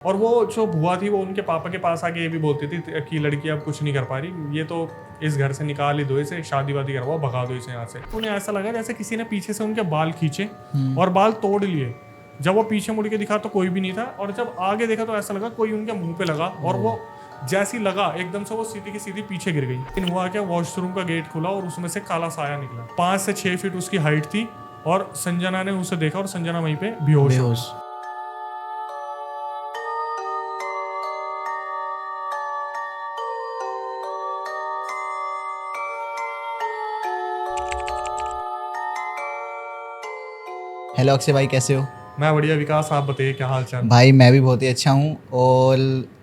और वो जो बुआ थी वो उनके पापा के पास आके ये भी बोलती थी कि लड़की अब कुछ नहीं कर पा रही, ये तो इस घर से निकाल ही दो, इसे शादी वादी करवाओ, भगा दो इसे यहाँ से। उन्हें ऐसा लगा जैसे किसी ने पीछे से उनके बाल खींचे और बाल तोड़ लिए। जब वो पीछे मुड़ के दिखा तो कोई भी नहीं था, और जब आगे देखा तो ऐसा लगा कोई उनके मुंह पे लगा, और वो जैसी लगा एकदम से वो सीधी की सीधी पीछे गिर गई। लेकिन हुआ क्या, वॉशरूम का गेट खुला और उसमें से काला साया निकला। 5 से 6 फीट उसकी हाइट थी, और संजना ने उसे देखा और संजना वहीं पे बेहोश हो गई। हेलो अक्षय भाई, कैसे हो? मैं बढ़िया विकास, आप बताइए क्या हाल चाल? भाई मैं भी बहुत ही अच्छा हूँ। और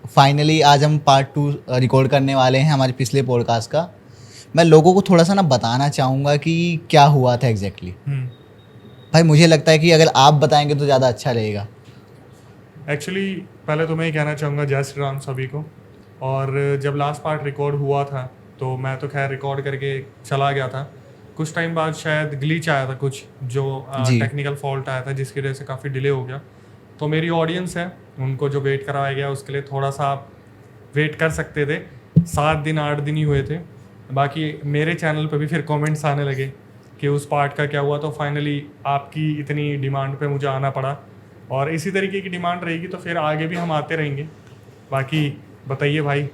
फाइनली आज हम पार्ट 2 रिकॉर्ड करने वाले हैं हमारे पिछले पॉडकास्ट का। मैं लोगों को थोड़ा सा ना बताना चाहूँगा कि क्या हुआ था एग्जैक्टली। भाई मुझे लगता है कि अगर आप बताएंगे तो ज़्यादा अच्छा रहेगा। एक्चुअली पहले तो मैं ही कहना चाहूँगा जय श्री राम सभी को। और जब लास्ट पार्ट रिकॉर्ड हुआ था तो मैं तो खैर रिकॉर्ड करके चला गया था। कुछ टाइम बाद शायद ग्लिच आया था कुछ, जो जी। टेक्निकल फॉल्ट आया था जिसकी वजह से काफ़ी डिले हो गया। तो मेरी ऑडियंस है, उनको जो वेट करवाया गया उसके लिए थोड़ा सा आप वेट कर सकते थे। 7 दिन 8 दिन ही हुए थे। बाकी मेरे चैनल पे भी फिर कमेंट्स आने लगे कि उस पार्ट का क्या हुआ, तो फाइनली आपकी इतनी डिमांड पे मुझे आना पड़ा, और इसी तरीके की डिमांड रहेगी तो फिर आगे भी हम आते रहेंगे। बाकी बताइए भाई।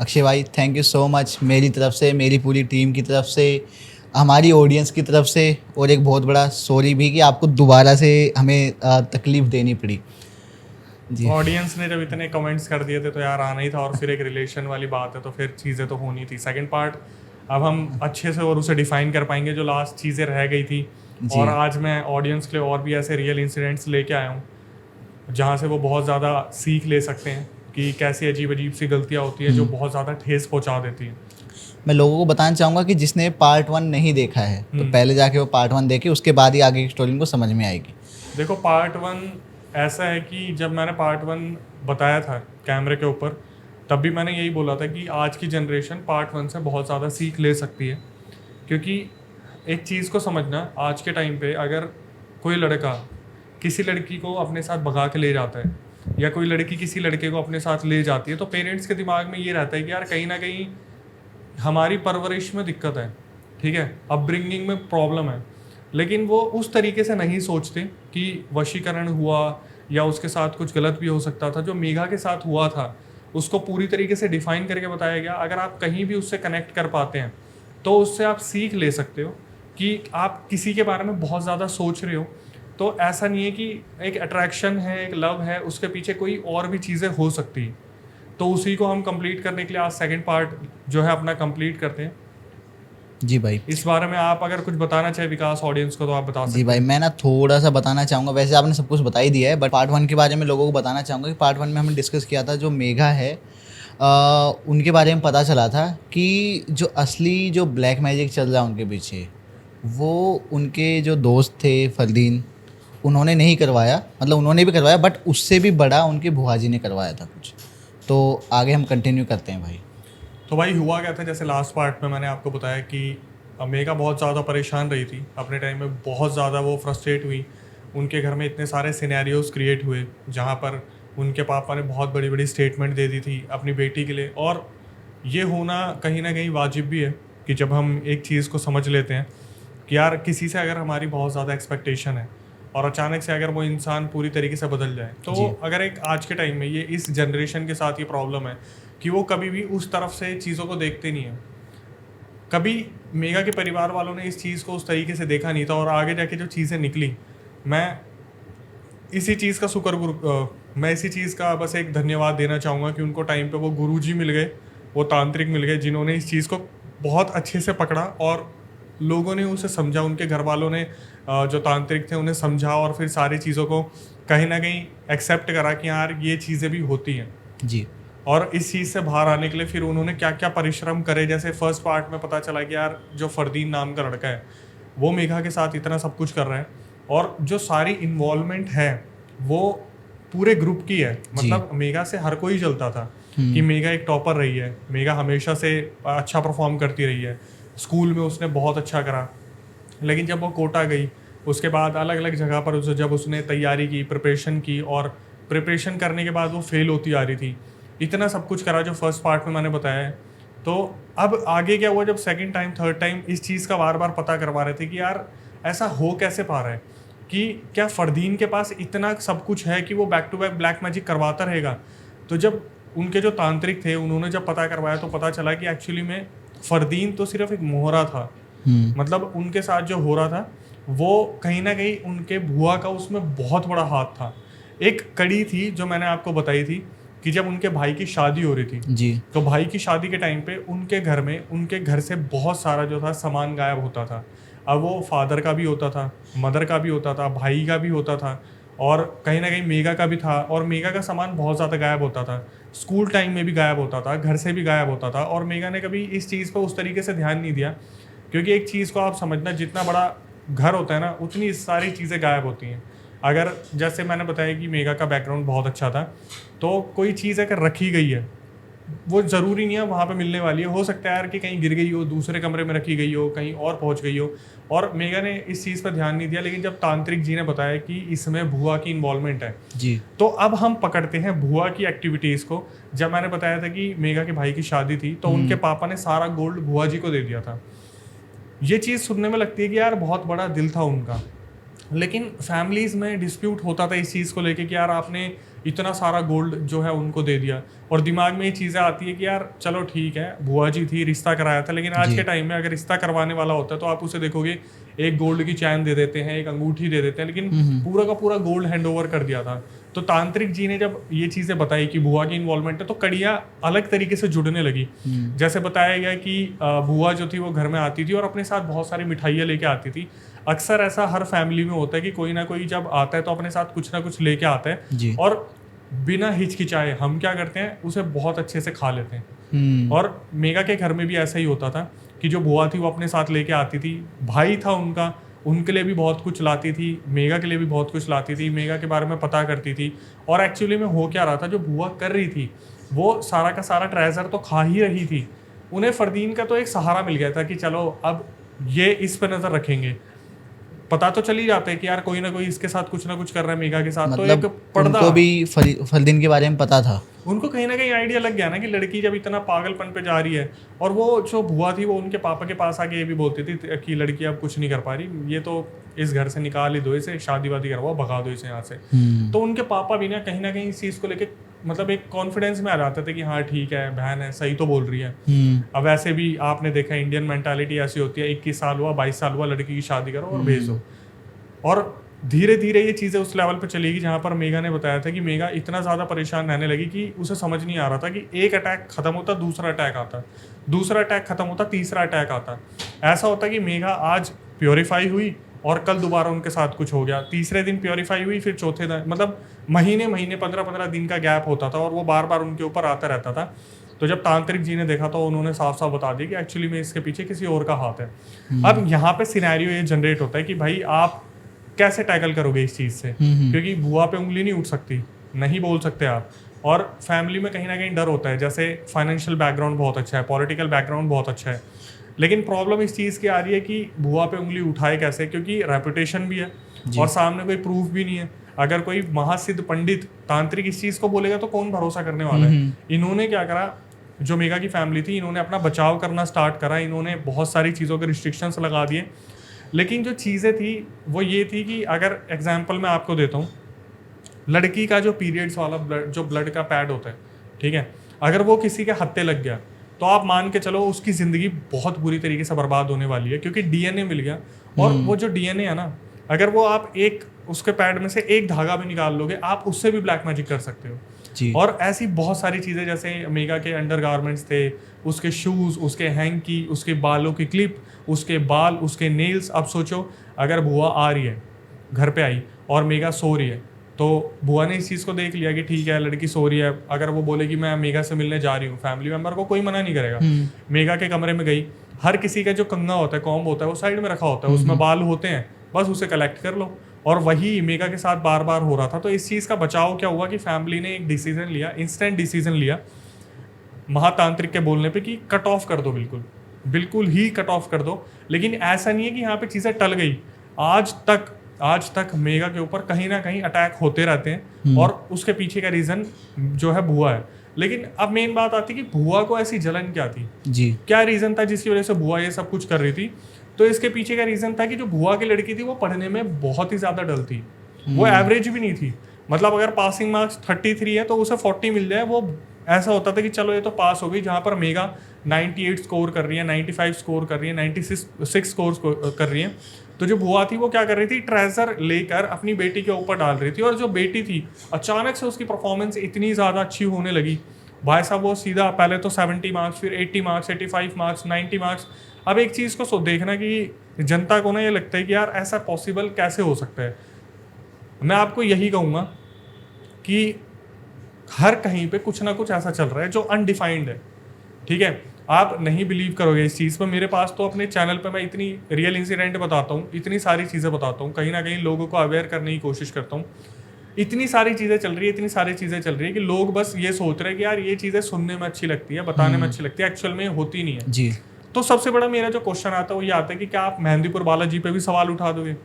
अक्षय भाई थैंक यू सो मच, मेरी तरफ से, मेरी पूरी टीम की तरफ से, हमारी ऑडियंस की तरफ से, और एक बहुत बड़ा सॉरी भी कि आपको दोबारा से हमें तकलीफ़ देनी पड़ी। जी ऑडियंस ने जब इतने कमेंट्स कर दिए थे तो यार आना ही था, और फिर एक रिलेशन वाली बात है तो फिर चीज़ें तो होनी थी। सेकंड पार्ट अब हम अच्छे से और उसे डिफाइन कर पाएंगे जो लास्ट चीज़ें रह गई थी। जी। और आज मैं ऑडियंस के लिए और भी ऐसे रियल इंसिडेंट्स लेके आया हूँ जहाँ से वो बहुत ज़्यादा सीख ले सकते हैं कि कैसी अजीब अजीब सी गलतियाँ होती हैं जो बहुत ज़्यादा ठेस पहुँचा देती हैं। मैं लोगों को बताना चाहूँगा कि जिसने पार्ट 1 नहीं देखा है तो पहले जाके वो पार्ट 1 देखे, उसके बाद ही आगे की स्टोरी उनको समझ में आएगी। देखो पार्ट 1 ऐसा है कि जब मैंने पार्ट 1 बताया था कैमरे के ऊपर, तब भी मैंने यही बोला था कि आज की जनरेशन पार्ट 1 से बहुत ज़्यादा सीख ले सकती है। क्योंकि एक चीज़ को समझना, आज के टाइम पे अगर कोई लड़का किसी लड़की को अपने साथ भगा के ले जाता है, या कोई लड़की किसी लड़के को अपने साथ ले जाती है, तो पेरेंट्स के दिमाग में ये रहता है कि यार कहीं ना कहीं हमारी परवरिश में दिक्कत है, ठीक है, अपब्रिंगिंग में प्रॉब्लम है। लेकिन वो उस तरीके से नहीं सोचते कि वशीकरण हुआ या उसके साथ कुछ गलत भी हो सकता था। जो मेघा के साथ हुआ था उसको पूरी तरीके से डिफाइन करके बताया गया। अगर आप कहीं भी उससे कनेक्ट कर पाते हैं तो उससे आप सीख ले सकते हो कि आप किसी के बारे में बहुत ज़्यादा सोच रहे हो तो ऐसा नहीं है कि एक अट्रैक्शन है, एक लव है, उसके पीछे कोई और भी चीज़ें हो सकती हैं। तो उसी को हम कंप्लीट करने के लिए आज सेकंड पार्ट जो है अपना कंप्लीट करते हैं। जी भाई। इस बारे में आप अगर कुछ बताना चाहे विकास ऑडियंस को तो आप बता सकते जी भाई, मैं ना थोड़ा सा बताना चाहूँगा। वैसे आपने सब कुछ बता ही दिया है, बट पार्ट 1 के बारे में लोगों को बताना चाहूँगा कि पार्ट 1 में हमने डिस्कस किया था जो मेघा है, उनके बारे में पता चला था कि जो असली जो ब्लैक मैजिक चल रहा है उनके पीछे, वो उनके जो दोस्त थे फरदीन, उन्होंने नहीं करवाया। मतलब उन्होंने भी करवाया बट उससे भी बड़ा उनके बुआ जी ने करवाया था कुछ। तो आगे हम कंटिन्यू करते हैं भाई। तो भाई हुआ क्या था, जैसे लास्ट पार्ट में मैंने आपको बताया कि मेघा बहुत ज़्यादा परेशान रही थी अपने टाइम में, बहुत ज़्यादा वो फ्रस्ट्रेट हुई। उनके घर में इतने सारे सिनेरियोज क्रिएट हुए जहाँ पर उनके पापा ने बहुत बड़ी बड़ी स्टेटमेंट दे दी थी अपनी बेटी के लिए। और ये होना कहीं ना कहीं वाजिब भी है कि जब हम एक चीज़ को समझ लेते हैं कि यार किसी से अगर हमारी बहुत ज़्यादा एक्सपेक्टेशन है और अचानक से अगर वो इंसान पूरी तरीके से बदल जाए, तो अगर एक आज के टाइम में ये इस जनरेशन के साथ ये प्रॉब्लम है कि वो कभी भी उस तरफ से चीज़ों को देखते नहीं है। कभी मेघा के परिवार वालों ने इस चीज़ को उस तरीके से देखा नहीं था, और आगे जाके जो चीज़ें निकली, मैं इसी चीज़ का मैं इसी चीज़ का बस एक धन्यवाद देना चाहूँगा कि उनको टाइम पे वो गुरुजी मिल गए, वो तांत्रिक मिल गए जिन्होंने इस चीज़ को बहुत अच्छे से पकड़ा, और लोगों ने उसे समझा। उनके घर वालों ने जो तांत्रिक थे उन्हें समझा, और फिर सारी चीज़ों को कहीं ना कहीं एक्सेप्ट करा कि यार ये चीज़ें भी होती हैं। जी। और इस चीज़ से बाहर आने के लिए फिर उन्होंने क्या क्या परिश्रम करे। जैसे फर्स्ट पार्ट में पता चला कि यार जो फरदीन नाम का लड़का है वो मेघा के साथ इतना सब कुछ कर रहा है, और जो सारी इन्वॉल्वमेंट है वो पूरे ग्रुप की है। मतलब मेघा से हर कोई चलता था कि मेघा एक टॉपर रही है, मेघा हमेशा से अच्छा परफॉर्म करती रही है, स्कूल में उसने बहुत अच्छा करा। लेकिन जब वो कोटा गई उसके बाद अलग अलग जगह पर जब उसने तैयारी की, प्रिपरेशन की, और प्रिपरेशन करने के बाद वो फेल होती आ रही थी, इतना सब कुछ करा जो फर्स्ट पार्ट में मैंने बताया है। तो अब आगे क्या हुआ, जब सेकंड टाइम थर्ड टाइम इस चीज़ का बार बार पता करवा रहे थे कि यार ऐसा हो कैसे पा रहा है, कि क्या फरदीन के पास इतना सब कुछ है कि वो back to back black magic करवाता रहेगा। तो जब उनके जो तांत्रिक थे उन्होंने जब पता करवाया तो पता चला कि एक्चुअली में फरदीन तो सिर्फ एक मोहरा था। मतलब उनके साथ जो हो रहा था वो कहीं ना कहीं उनके बुआ का उसमें बहुत बड़ा हाथ था। एक कड़ी थी जो मैंने आपको बताई थी कि जब उनके भाई की शादी हो रही थी जी। तो भाई की शादी के टाइम पे उनके घर से बहुत सारा जो था सामान गायब होता था। अब वो फादर का भी होता था, मदर का भी होता था, भाई का भी होता था, और कहीं ना कहीं मेगा का भी था। और मेगा का सामान बहुत ज़्यादा गायब होता था, स्कूल टाइम में भी गायब होता था, घर से भी गायब होता था। और मेगा ने कभी इस चीज़ पर उस तरीके से ध्यान नहीं दिया, क्योंकि एक चीज़ को आप समझना, जितना बड़ा घर होता है ना उतनी सारी चीज़ें गायब होती हैं। अगर जैसे मैंने बताया कि मेगा का बैकग्राउंड बहुत अच्छा था, तो कोई चीज़ अगर रखी गई है वो ज़रूरी नहीं है वहाँ पे मिलने वाली है। हो सकता है यार कि कहीं गिर गई हो, दूसरे कमरे में रखी गई हो, कहीं और पहुँच गई हो। और मेगा ने इस चीज़ पर ध्यान नहीं दिया, लेकिन जब तांत्रिक जी ने बताया कि इसमें भुआ की इन्वॉल्वमेंट है जी। तो अब हम पकड़ते हैं भुआ की एक्टिविटीज़ को। जब मैंने बताया था कि मेगा के भाई की शादी थी तो उनके पापा ने सारा गोल्ड भुआ जी को दे दिया था। ये चीज़ सुनने में लगती है कि यार बहुत बड़ा दिल था उनका, लेकिन फैमिलीज़ में डिस्प्यूट होता था इस चीज़ को लेके कि यार आपने इतना सारा गोल्ड जो है उनको दे दिया। और दिमाग में ये चीज़ें आती है कि यार चलो ठीक है, बुआ जी थी, रिश्ता कराया था, लेकिन आज जी। के टाइम में अगर रिश्ता करवाने वाला होता है तो आप उसे देखोगे एक गोल्ड की चैन दे देते हैं, एक अंगूठी दे देते हैं, लेकिन पूरा का पूरा गोल्ड हैंड ओवर कर दिया था। तो तांत्रिक जी ने जब ये चीज़ें बताई कि बुआ की इन्वॉल्वमेंट है तो कड़ियाँ अलग तरीके से जुड़ने लगी। जैसे बताया गया कि बुआ जो थी वो घर में आती थी और अपने साथ बहुत सारी मिठाइयाँ लेके आती थी। अक्सर ऐसा हर फैमिली में होता है कि कोई ना कोई जब आता है तो अपने साथ कुछ ना कुछ लेके आता है, जी। और बिना हिचकिचाए हम क्या करते हैं उसे बहुत अच्छे से खा लेते हैं। और मेगा के घर में भी ऐसा ही होता था कि जो बुआ थी वो अपने साथ लेके आती थी, भाई था उनका, उनके लिए भी बहुत कुछ लाती थी, मेगा के लिए भी बहुत कुछ लाती थी, मेगा के बारे में पता करती थी। और एक्चुअली में हो क्या रहा था, जो बुआ कर रही थी वो सारा का सारा ट्रेजर तो खा ही रही थी। उन्हें फरदीन का तो एक सहारा मिल गया था कि चलो अब ये इस पर नज़र रखेंगे। पता तो चल ही जाता है कि यार कोई ना कोई इसके साथ कुछ ना कुछ कर रहा है मेगा के साथ, तो मतलब एक पर्दा उनको भी फरदीन के बारे में पता था। उनको कहीं ना कहीं आइडिया लग गया ना कि लड़की जब इतना पागलपन पे जा रही है। और वो जो बुआ थी वो उनके पापा के पास आके ये भी बोलती थी कि लड़की अब कुछ नहीं कर पा रही, ये तो इस घर से निकाल ही दो, इसे शादी वादी करवाओ, भगा दो इसे यहाँ से। तो उनके पापा भी ना कहीं इस चीज़ को लेके मतलब एक कॉन्फिडेंस में आ जाते थे कि हाँ ठीक है, बहन है, सही तो बोल रही है। अब वैसे भी आपने देखा इंडियन मेंटालिटी ऐसी होती है, 21 साल हुआ 22 साल हुआ लड़की की शादी करो और भेज दो। और धीरे धीरे ये चीज़ें उस लेवल पे चलेगी जहाँ पर मेगा ने बताया था कि मेगा इतना ज़्यादा परेशान रहने लगी कि उसे समझ नहीं आ रहा था कि एक अटैक खत्म होता दूसरा अटैक आता, दूसरा अटैक खत्म होता तीसरा अटैक आता। ऐसा होता कि मेगा आज प्योरीफाई हुई और कल दोबारा उनके साथ कुछ हो गया, तीसरे दिन प्योरीफाई हुई, फिर चौथे दिन, मतलब महीने 15-15 दिन का गैप होता था और वो बार बार उनके ऊपर आता रहता था। तो जब तांत्रिक जी ने देखा तो उन्होंने साफ साफ बता दिया कि एक्चुअली में इसके पीछे किसी और का हाथ है। अब यहाँ पे सिनेरियो ये जनरेट होता है कि भाई आप कैसे टैकल करोगे इस चीज़ से, क्योंकि बुआ पे उंगली नहीं उठ सकती, नहीं बोल सकते आप। और फैमिली में कहीं ना कहीं डर होता है, जैसे फाइनेंशियल बैकग्राउंड बहुत अच्छा है, पॉलिटिकल बैकग्राउंड बहुत अच्छा है, लेकिन प्रॉब्लम इस चीज़ की आ रही है कि बुआ पे उंगली उठाए कैसे, क्योंकि रेपुटेशन भी है और सामने कोई प्रूफ भी नहीं है। अगर कोई महासिद्ध पंडित तांत्रिक इस चीज़ को बोलेगा तो कौन भरोसा करने वाला है। इन्होंने क्या करा, जो मेगा की फैमिली थी, इन्होंने अपना बचाव करना स्टार्ट करा, इन्होंने बहुत सारी चीज़ों के रिस्ट्रिक्शंस लगा दिए। लेकिन जो चीज़ें थी वो ये थी कि अगर एग्जाम्पल मैं आपको देता हूँ, लड़की का जो पीरियड्स वाला ब्लड का पैड होता है, ठीक है, अगर वो किसी के हत्थे लग गया तो आप मान के चलो उसकी ज़िंदगी बहुत बुरी तरीके से बर्बाद होने वाली है, क्योंकि डीएनए मिल गया। और वो जो डीएनए है ना, अगर वो आप एक उसके पैड में से एक धागा भी निकाल लोगे, आप उससे भी ब्लैक मैजिक कर सकते हो जी। और ऐसी बहुत सारी चीज़ें, जैसे मेगा के अंडरगारमेंट्स थे, उसके शूज़, उसके हैंकी, उसके बालों की क्लिप, उसके बाल, उसके नेल्स। अब सोचो अगर बुआ आ रही है, घर पे आई और मेगा सो रही है, तो बुआ ने इस चीज़ को देख लिया कि ठीक है लड़की सो रही है, अगर वो बोले कि मैं मेगा से मिलने जा रही हूँ, फैमिली मेम्बर को कोई मना नहीं करेगा। मेगा के कमरे में गई, हर किसी का जो कंघा होता है, कॉम्ब होता है, वो साइड में रखा होता है, उसमें बाल होते हैं, बस उसे कलेक्ट कर लो। और वही मेगा के साथ बार बार हो रहा था। तो इस चीज़ का बचाव क्या हुआ कि फैमिली ने एक डिसीजन लिया, इंस्टेंट डिसीजन लिया महातांत्रिक के बोलने पे कि कट ऑफ कर दो, बिल्कुल ही कट ऑफ कर दो। लेकिन ऐसा नहीं है कि यहाँ पे चीज़ें टल गई, आज तक आज तक मेगा के ऊपर कहीं ना कहीं अटैक होते रहते हैं और उसके पीछे का रीज़न जो है भुआ है। लेकिन अब मेन बात आती है कि भुआ को ऐसी जलन क्या थी, जी क्या रीज़न था जिसकी वजह से भुआ ये सब कुछ कर रही थी। तो इसके पीछे का रीज़न था कि जो भुआ की लड़की थी वो पढ़ने में बहुत ही ज़्यादा डल थी, वो एवरेज भी नहीं थी। मतलब अगर पासिंग मार्क्स 33 है तो उसे 40 मिल जाए, वो ऐसा होता था कि चलो ये तो पास हो गई। जहाँ पर मेगा 98 स्कोर कर रही है, 95 स्कोर कर रही है, 96 स्कोर कर रही है, तो जो भुआ थी वो क्या कर रही थी, ट्रेजर लेकर अपनी बेटी के ऊपर डाल रही थी। और जो बेटी थी अचानक से उसकी परफॉर्मेंस इतनी ज़्यादा अच्छी होने लगी, भाई साहब वो सीधा पहले तो 70 मार्क्स, फिर 80 मार्क्स, 85 मार्क्स, 90 मार्क्स। अब एक चीज़ को देखना कि जनता को ना ये लगता है कि यार ऐसा पॉसिबल कैसे हो सकता है। मैं आपको यही कहूँगा कि हर कहीं पे कुछ ना कुछ ऐसा चल रहा है जो अनडिफाइंड है, ठीक है। आप नहीं बिलीव करोगे इस चीज़ पर, मेरे पास तो अपने चैनल पे मैं इतनी रियल इंसिडेंट बताता हूँ, इतनी सारी चीज़ें बताता हूँ, कहीं ना कहीं लोगों को अवेयर करने की कोशिश करता हूँ। इतनी सारी चीज़ें चल रही है, इतनी सारी चीज़ें चल रही है कि लोग बस ये सोच रहे हैं कि यार ये चीज़ें सुनने में अच्छी लगती है, बताने में अच्छी लगती है, एक्चुअल में होती नहीं है। जी तो सबसे बड़ा मेरा जो क्वेश्चन आता है वो ये आता है कि क्या आप मेहंदीपुर बालाजी पे भी सवाल उठा दोगे,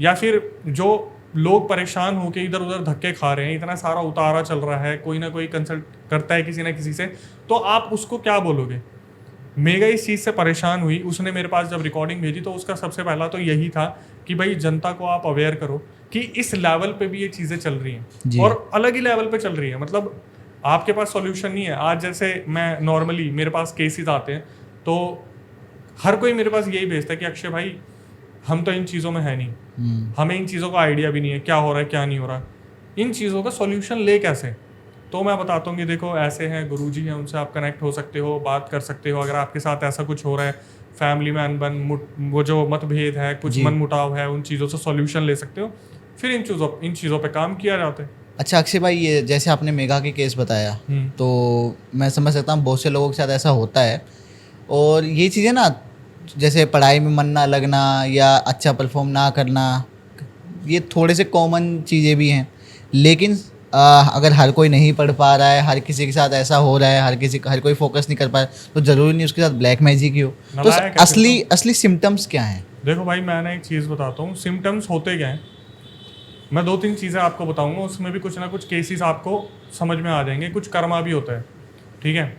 या फिर जो लोग परेशान होकर इधर उधर धक्के खा रहे हैं, इतना सारा उतारा चल रहा है, कोई ना कोई कंसल्ट करता है किसी ना किसी से, तो आप उसको क्या बोलोगे। मेगा इस चीज़ से परेशान हुई, उसने मेरे पास जब रिकॉर्डिंग भेजी तो उसका सबसे पहला तो यही था कि भाई जनता को आप अवेयर करो कि इस लेवल पे भी ये चीज़ें चल रही हैं और अलग ही लेवल पे चल रही है। मतलब आपके पास सॉल्यूशन नहीं है। आज जैसे मैं नॉर्मली मेरे पास केसेस आते हैं तो हर कोई मेरे पास यही भेजता है कि अक्षय भाई हम तो इन चीज़ों में है नहीं, हमें इन चीज़ों का आइडिया भी नहीं है, क्या हो रहा है क्या नहीं हो रहा, इन चीज़ों का सॉल्यूशन ले कैसे। तो मैं बताता हूँ कि देखो ऐसे हैं, गुरुजी हैं, उनसे आप कनेक्ट हो सकते हो, बात कर सकते हो। अगर आपके साथ ऐसा कुछ हो रहा है, फैमिली में अनबन, वो जो मतभेद है, कुछ मन मुटाव है, उन चीज़ों से सॉल्यूशन ले सकते हो, फिर इन चीज़ों पे काम किया जाता है। अच्छा अक्षय भाई, ये जैसे आपने मेघा के केस बताया, तो मैं समझ सकता हूँ बहुत से लोगों के साथ ऐसा होता है। और ये चीज़ें ना, जैसे पढ़ाई में मन ना लगना या अच्छा परफॉर्म ना करना, ये थोड़े से कॉमन चीज़ें भी हैं। लेकिन अगर हर कोई नहीं पढ़ पा रहा है, हर किसी के साथ ऐसा हो रहा है, हर कोई फोकस नहीं कर पा रहा, तो ज़रूरी नहीं उसके साथ ब्लैक मैजिक ही हो। तो नलायक है फिर तो। असली सिम्टम्स क्या हैं? देखो भाई मैंने एक चीज़ बताता हूँ, सिम्टम्स होते क्या हैं। मैं 2-3 चीज़ें आपको बताऊंगा, उसमें भी कुछ ना कुछ केसेस आपको समझ में आ जाएंगे, कुछ कर्मा भी होता है, ठीक है।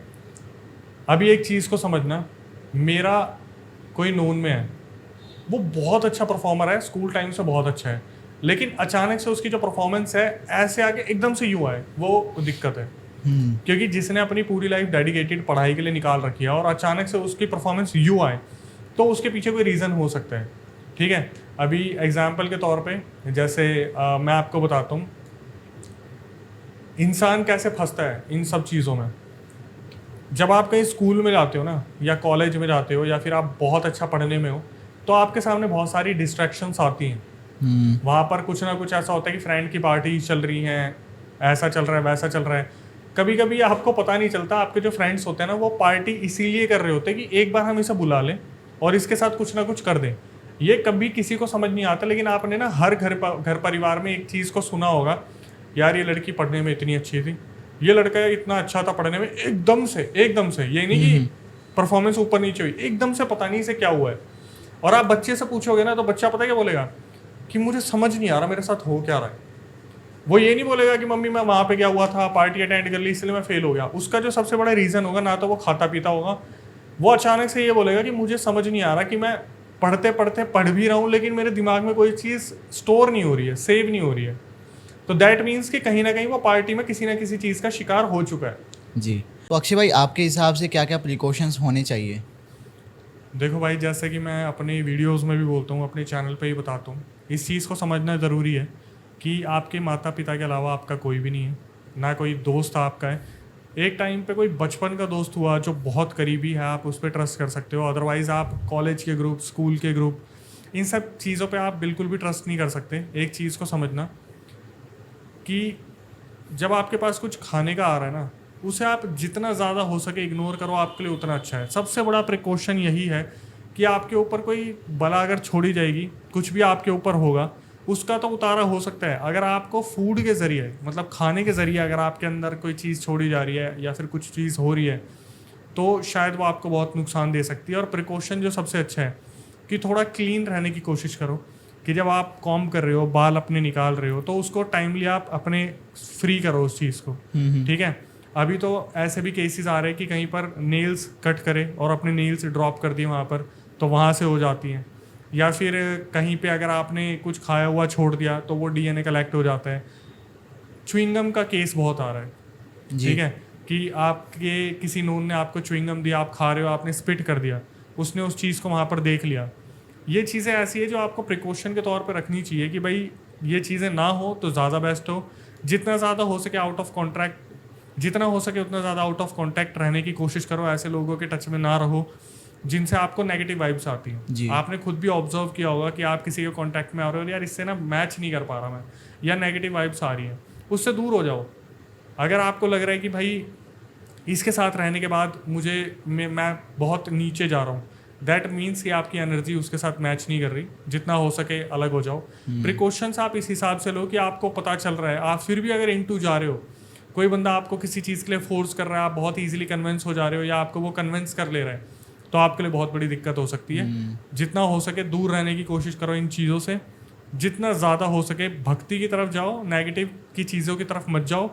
अभी एक चीज़ को समझना, मेरा कोई नोन में है, वो बहुत अच्छा परफॉर्मर है, स्कूल टाइम से बहुत अच्छा है, लेकिन अचानक से उसकी जो परफॉर्मेंस है ऐसे आके एकदम से यूँ आए, वो दिक्कत है। क्योंकि जिसने अपनी पूरी लाइफ डेडिकेटेड पढ़ाई के लिए निकाल रखी है और अचानक से उसकी परफॉर्मेंस यूँ आए, तो उसके पीछे कोई रीज़न हो सकता है, ठीक है। अभी एग्जाम्पल के तौर पे जैसे मैं आपको बताता हूँ इंसान कैसे फंसता है इन सब चीज़ों में। जब आप कहीं स्कूल में जाते हो ना, या कॉलेज में जाते हो, या फिर आप बहुत अच्छा पढ़ने में हो, तो आपके सामने बहुत सारी डिस्ट्रैक्शंस आती हैं। वहाँ पर कुछ ना कुछ ऐसा होता है कि फ्रेंड की पार्टी चल रही है, ऐसा चल रहा है, वैसा चल रहा है। कभी कभी आपको पता नहीं चलता, आपके जो फ्रेंड्स होते हैं ना, वो पार्टी इसीलिए कर रहे होते हैं कि एक बार हम इसे बुला लें और इसके साथ कुछ ना कुछ कर दें। ये कभी किसी को समझ नहीं आता, लेकिन आपने ना हर घर परिवार में एक चीज़ को सुना होगा, यार ये लड़की पढ़ने में इतनी अच्छी थी, ये लड़का इतना अच्छा था पढ़ने में, एकदम से ये नहीं कि परफॉर्मेंस ऊपर नीचे हुई, एकदम से पता नहीं इसे क्या हुआ है। और आप बच्चे से पूछोगे ना, तो बच्चा पता क्या बोलेगा कि मुझे समझ नहीं आ रहा मेरे साथ हो क्या रहा है। वो ये नहीं बोलेगा कि मम्मी मैं वहाँ पे गया हुआ था, पार्टी अटेंड कर ली इसलिए मैं फेल हो गया। उसका जो सबसे बड़ा रीज़न होगा, ना तो वो खाता पीता होगा, वो अचानक से ये बोलेगा कि मुझे समझ नहीं आ रहा कि मैं पढ़ते पढ़ते पढ़ भी रहा हूँ, लेकिन मेरे दिमाग में कोई चीज़ स्टोर नहीं हो रही है, सेव नहीं हो रही है। तो दैट मीन्स कि कहीं ना कहीं वो पार्टी में किसी ना किसी चीज़ का शिकार हो चुका है। जी, तो अक्षय भाई आपके हिसाब से क्या क्या प्रिकॉशंस होने चाहिए? देखो भाई, जैसे कि मैं अपनी वीडियोस में भी बोलता हूँ, अपने चैनल पे ही बताता हूँ, इस चीज़ को समझना ज़रूरी है कि आपके माता पिता के अलावा आपका कोई भी नहीं है, ना कोई दोस्त आपका है। एक टाइम पे कोई बचपन का दोस्त हुआ जो बहुत करीबी है, आप उस पर ट्रस्ट कर सकते हो। अदरवाइज़ आप कॉलेज के ग्रुप, स्कूल के ग्रुप, इन सब चीज़ों पे आप बिल्कुल भी ट्रस्ट नहीं कर सकते। एक चीज़ को समझना कि जब आपके पास कुछ खाने का आ रहा है ना, उसे आप जितना ज़्यादा हो सके इग्नोर करो, आपके लिए उतना अच्छा है। सबसे बड़ा प्रिकॉशन यही है कि आपके ऊपर कोई बला अगर छोड़ी जाएगी, कुछ भी आपके ऊपर होगा, उसका तो उतारा हो सकता है। अगर आपको फूड के ज़रिए, मतलब खाने के ज़रिए, अगर आपके अंदर कोई चीज़ छोड़ी जा रही है या फिर कुछ चीज़ हो रही है, तो शायद वो आपको बहुत नुकसान दे सकती है। और प्रिकॉशन जो सबसे अच्छा है कि थोड़ा क्लीन रहने की कोशिश करो। कि जब आप कॉम कर रहे हो, बाल अपने निकाल रहे हो, तो उसको टाइमली आप अपने फ्री करो उस चीज़ को, ठीक है। अभी तो ऐसे भी केसेस आ रहे हैं कि कहीं पर नेल्स कट करे और अपने नेल्स ड्रॉप कर दिए वहाँ पर, तो वहाँ से हो जाती हैं। या फिर कहीं पे अगर आपने कुछ खाया हुआ छोड़ दिया तो वो डीएनए कलेक्ट हो जाता है। च्युइंगम का केस बहुत आ रहा है, जी ठीक है, कि आपके किसी नोन ने आपको च्युइंगम दिया, आप खा रहे हो, आपने स्पिट कर दिया, उसने उस चीज़ को वहाँ पर देख लिया। ये चीज़ें ऐसी है जो आपको प्रिकॉशन के तौर पर रखनी चाहिए कि भाई ये चीज़ें ना हो तो ज़्यादा बेस्ट हो। जितना ज़्यादा हो सके आउट ऑफ कॉन्ट्रैक्ट, जितना हो सके उतना ज़्यादा आउट ऑफ कॉन्टैक्ट रहने की कोशिश करो। ऐसे लोगों के टच में ना रहो जिनसे आपको नेगेटिव वाइब्स आती जी। हैं। आपने खुद भी ऑब्जर्व किया होगा कि आप किसी के कॉन्टैक्ट में आ रहे हो, यार इससे ना मैच नहीं कर पा रहा मैं, या नेगेटिव वाइब्स आ रही हैं, उससे दूर हो जाओ। अगर आपको लग रहा है कि भाई इसके साथ रहने के बाद मैं बहुत नीचे जा रहा हूँ, दैट मीन्स कि आपकी एनर्जी उसके साथ मैच नहीं कर रही। जितना हो सके अलग हो जाओ। प्रिकॉशंस आप इस हिसाब से लो कि आपको पता चल रहा है, आप फिर भी अगर इनटू जा रहे हो, कोई बंदा आपको किसी चीज़ के लिए फोर्स कर रहा है, आप बहुत ईजिली कन्विंस हो जा रहे हो, या आपको वो कन्विंस कर ले रहा है, तो आपके लिए बहुत बड़ी दिक्कत हो सकती है। जितना हो सके दूर रहने की कोशिश करो इन चीज़ों से। जितना ज़्यादा हो सके भक्ति की तरफ जाओ, नेगेटिव की चीज़ों की तरफ मत जाओ।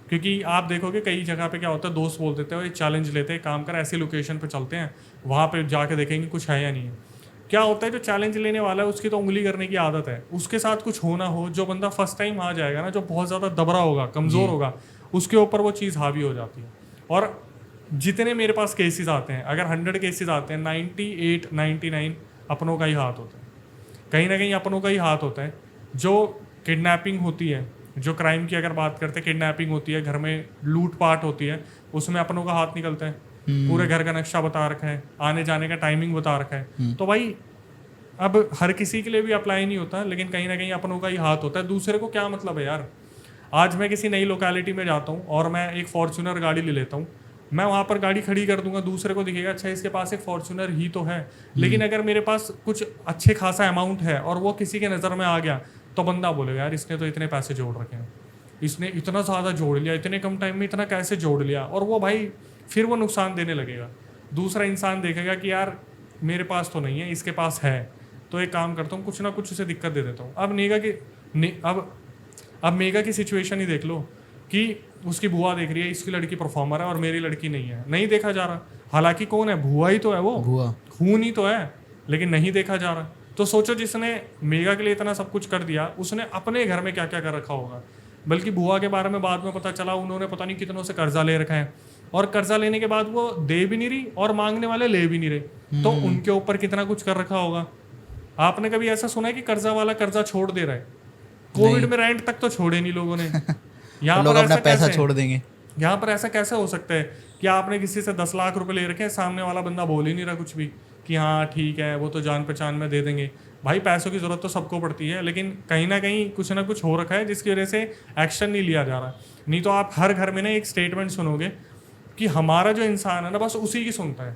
क्योंकि आप देखोगे कई जगह पे क्या होता है, दोस्त बोल देते हैं चैलेंज लेते हैं, काम कर ऐसी लोकेशन पे चलते हैं, वहाँ पे जाके देखेंगे कुछ है या नहीं है। क्या होता है, जो चैलेंज लेने वाला है उसकी तो उंगली करने की आदत है, उसके साथ कुछ होना हो, जो बंदा फर्स्ट टाइम आ जाएगा ना, जो बहुत ज़्यादा दबरा होगा, कमज़ोर होगा, उसके ऊपर वो चीज़ हावी हो जाती है। और जितने मेरे पास केसेस आते हैं, अगर 100 केसेस आते हैं, 98 99 अपनों का ही हाथ होता है। कहीं ना कहीं अपनों का ही हाथ होता है। जो किडनैपिंग होती है, जो क्राइम की अगर बात करते हैं, किडनैपिंग होती है, घर में लूटपाट होती है, उसमें अपनों का हाथ निकलता है। पूरे घर का नक्शा बता रखा है, आने जाने का टाइमिंग बता रखा है। तो भाई अब हर किसी के लिए भी अप्लाई नहीं होता, लेकिन कहीं ना कहीं अपनों का ही हाथ होता है। दूसरे को क्या मतलब है यार। आज मैं किसी नई लोकेलिटी में जाता हूँ और मैं एक फॉर्च्यूनर गाड़ी ले लेता हूँ, मैं वहाँ पर गाड़ी खड़ी कर दूंगा, दूसरे को दिखेगा अच्छा इसके पास एक फॉर्च्यूनर ही तो है। लेकिन अगर मेरे पास कुछ अच्छे खासा अमाउंट है और वो किसी के नज़र में आ गया, तो बंदा बोलेगा यार इसने तो इतने पैसे जोड़ रखे हैं, इसने इतना ज़्यादा जोड़ लिया, इतने कम टाइम में इतना कैसे जोड़ लिया। और वो भाई फिर वो नुकसान देने लगेगा। दूसरा इंसान देखेगा कि यार मेरे पास तो नहीं है, इसके पास है, तो एक काम करता हूँ, कुछ ना कुछ उसे दिक्कत दे देता हूँ। अब मेगा की सिचुएशन ही देख लो कि उसकी बुआ देख रही है इसकी लड़की परफॉर्मर है और मेरी लड़की नहीं है, नहीं देखा जा रहा। हालांकि कौन है, भुआ ही तो है, वो भुआ खून ही तो है, लेकिन नहीं देखा जा रहा। तो सोचो जिसने मेगा के लिए इतना सब कुछ कर दिया, उसने अपने घर में क्या क्या कर रखा होगा। बल्कि बुआ के बारे में बाद में पता चला उन्होंने पता नहीं कितनों से कर्जा ले रखा है, और कर्जा लेने के बाद वो दे भी नहीं रही और मांगने वाले ले भी नहीं रहे, तो उनके ऊपर कितना कुछ कर रखा होगा। आपने कभी ऐसा सुना है कि कर्जा वाला कर्जा छोड़ दे रहा है? कोविड में रेंट तक तो छोड़े नहीं लोगों ने। यहाँ लोग पर अपना ऐसा पैसा कैसे, छोड़ देंगे। यहाँ पर ऐसा कैसे हो सकता है कि आपने किसी से 10 लाख रुपए ले रखे हैं, सामने वाला बंदा बोल ही नहीं रहा कुछ भी कि हाँ ठीक है वो तो जान पहचान में दे देंगे। भाई पैसों की ज़रूरत तो सबको पड़ती है, लेकिन कहीं ना कुछ हो रखा है जिसकी वजह से एक्शन नहीं लिया जा रहा। नहीं तो आप हर घर में ना एक स्टेटमेंट सुनोगे कि हमारा जो इंसान है ना बस उसी की सुनता है।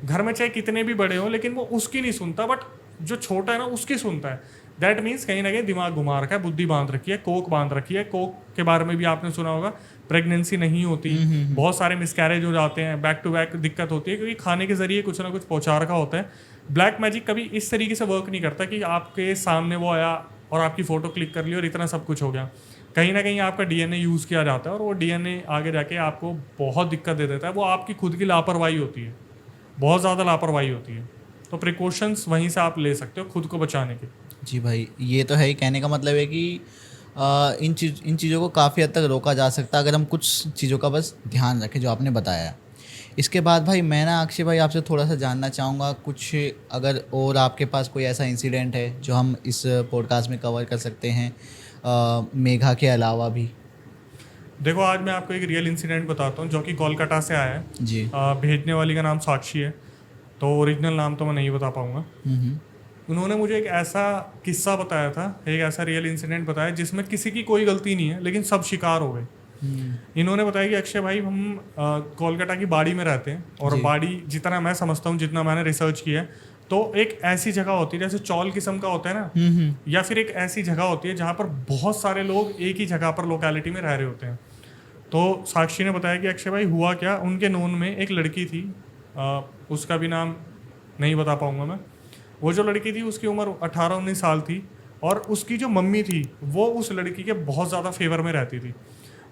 घर में चाहे कितने भी बड़े हो, लेकिन वो उसकी नहीं सुनता, बट जो छोटा है ना उसकी सुनता है। दैट मीन्स कहीं ना कहीं दिमाग घुमा रखा है, बुद्धि बांध रखी है, कोक बांध रखी है। कोक के बारे में भी आपने सुना होगा, प्रेगनेंसी नहीं होती, बहुत सारे मिसकैरेज हो जाते हैं, बैक टू बैक दिक्कत होती है, क्योंकि खाने के जरिए कुछ ना कुछ पहुंचा रखा होता है। ब्लैक मैजिक कभी इस तरीके से वर्क नहीं करता कि आपके सामने वो आया और आपकी फ़ोटो क्लिक कर ली और इतना सब कुछ हो गया। कहीं ना कहीं आपका डीएनए यूज़ किया जाता है और वो डीएनए आगे जाके आपको बहुत दिक्कत दे देता है। वो आपकी खुद की लापरवाही होती है, बहुत ज़्यादा लापरवाही होती है। तो प्रिकॉशंस वहीं से आप ले सकते हो खुद को बचाने के। जी भाई, ये तो है ही। कहने का मतलब है कि इन चीज़ों को काफ़ी हद तक रोका जा सकता है अगर हम कुछ चीज़ों का बस ध्यान रखें जो आपने बताया। इसके बाद भाई मैं ना अक्षय भाई आपसे थोड़ा सा जानना चाहूँगा कुछ, अगर और आपके पास कोई ऐसा इंसिडेंट है जो हम इस पॉडकास्ट में कवर कर सकते हैं मेघा के अलावा भी। देखो आज मैं आपको एक रियल इंसिडेंट बताता हूँ जो कि कोलकाता से आया है जी। भेजने वाली का नाम साक्षी है, तो ओरिजिनल नाम तो मैं नहीं बता पाऊँगा। उन्होंने मुझे एक ऐसा किस्सा बताया था, एक ऐसा रियल इंसिडेंट बताया जिसमें किसी की कोई गलती नहीं है लेकिन सब शिकार हो गए। इन्होंने बताया कि अक्षय भाई हम कोलकाता की बाड़ी में रहते हैं, और बाड़ी जितना मैं समझता हूँ, जितना मैंने रिसर्च किया है, तो एक ऐसी जगह होती है जैसे चौल किस्म का होता है ना, या फिर एक ऐसी जगह होती है जहाँ पर बहुत सारे लोग एक ही जगह पर लोकेलिटी में रह रहे होते हैं। तो साक्षी ने बताया कि अक्षय भाई हुआ क्या, उनके नोन में एक लड़की थी, उसका भी नाम नहीं बता पाऊंगा मैं। वो जो लड़की थी उसकी उम्र 18-19 साल थी, और उसकी जो मम्मी थी वो उस लड़की के बहुत ज़्यादा फेवर में रहती थी।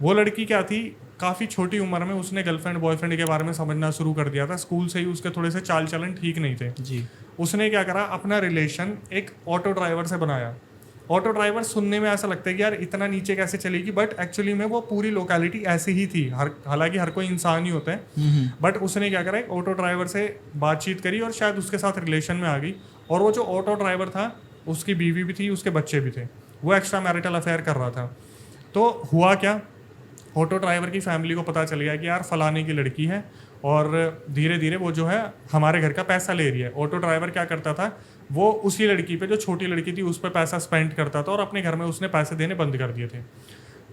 वो लड़की क्या थी, काफ़ी छोटी उम्र में उसने गर्लफ्रेंड बॉयफ्रेंड के बारे में समझना शुरू कर दिया था। स्कूल से ही उसके थोड़े से चाल चलन ठीक नहीं थे। जी। उसने क्या करा, अपना रिलेशन एक ऑटो ड्राइवर से बनाया। ऑटो ड्राइवर सुनने में ऐसा लगता है कि यार इतना नीचे कैसे चलेगी, बट एक्चुअली में वो पूरी लोकेलिटी ऐसी ही थी। हालांकि हर कोई इंसान ही होता है, बट उसने क्या करा, एक ऑटो ड्राइवर से बातचीत करी और शायद उसके साथ रिलेशन में आ गई। और वो जो ऑटो ड्राइवर था उसकी बीवी भी थी, उसके बच्चे भी थे। वो एक्स्ट्रा मैरिटल अफेयर कर रहा था। तो हुआ क्या, ऑटो ड्राइवर की फैमिली को पता चल गया कि यार फलाने की लड़की है और धीरे धीरे वो जो है हमारे घर का पैसा ले रही है। ऑटो ड्राइवर क्या करता था, वो उसी लड़की पे, जो छोटी लड़की थी, उस पर पैसा स्पेंड करता था और अपने घर में उसने पैसे देने बंद कर दिए थे।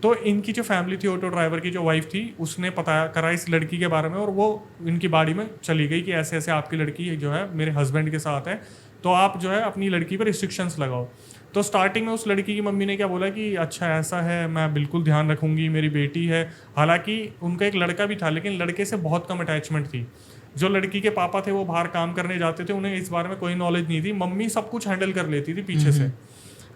तो इनकी जो फैमिली थी, ऑटो ड्राइवर की जो वाइफ थी, उसने पता करा इस लड़की के बारे में और वो इनकी बाड़ी में चली गई कि ऐसे ऐसे आपकी लड़की जो है मेरे हस्बैंड के साथ है, तो आप जो है अपनी लड़की पर रिस्ट्रिक्शंस लगाओ। तो स्टार्टिंग में उस लड़की की मम्मी ने क्या बोला कि अच्छा ऐसा है, मैं बिल्कुल ध्यान रखूंगी, मेरी बेटी है। हालांकि उनका एक लड़का भी था, लेकिन लड़के से बहुत कम अटैचमेंट थी। जो लड़की के पापा थे वो बाहर काम करने जाते थे, उन्हें इस बारे में कोई नॉलेज नहीं थी। मम्मी सब कुछ हैंडल कर लेती थी पीछे से।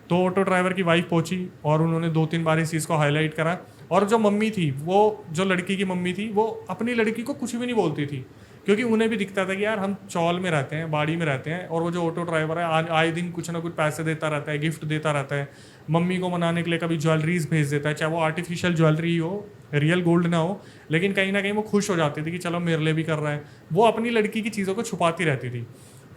तो ऑटो ड्राइवर की वाइफ पहुंची और उन्होंने 2-3 बार इस चीज़ को हाईलाइट करा। और जो मम्मी थी, वो जो लड़की की मम्मी थी, वो अपनी लड़की को कुछ भी नहीं बोलती थी, क्योंकि उन्हें भी दिखता था कि यार हम चौल में रहते हैं, बाड़ी में रहते हैं, और वो जो ऑटो ड्राइवर है आए दिन कुछ ना कुछ पैसे देता रहता है, गिफ्ट देता रहता है। मम्मी को मनाने के लिए कभी ज्वेलरीज भेज देता है, चाहे वो आर्टिफिशियल ज्वेलरी हो, रियल गोल्ड ना हो, लेकिन कहीं ना कहीं वो खुश हो जाती थी कि चलो मेरे लिए भी कर रहा है। वो अपनी लड़की की चीज़ों को छुपाती रहती थी।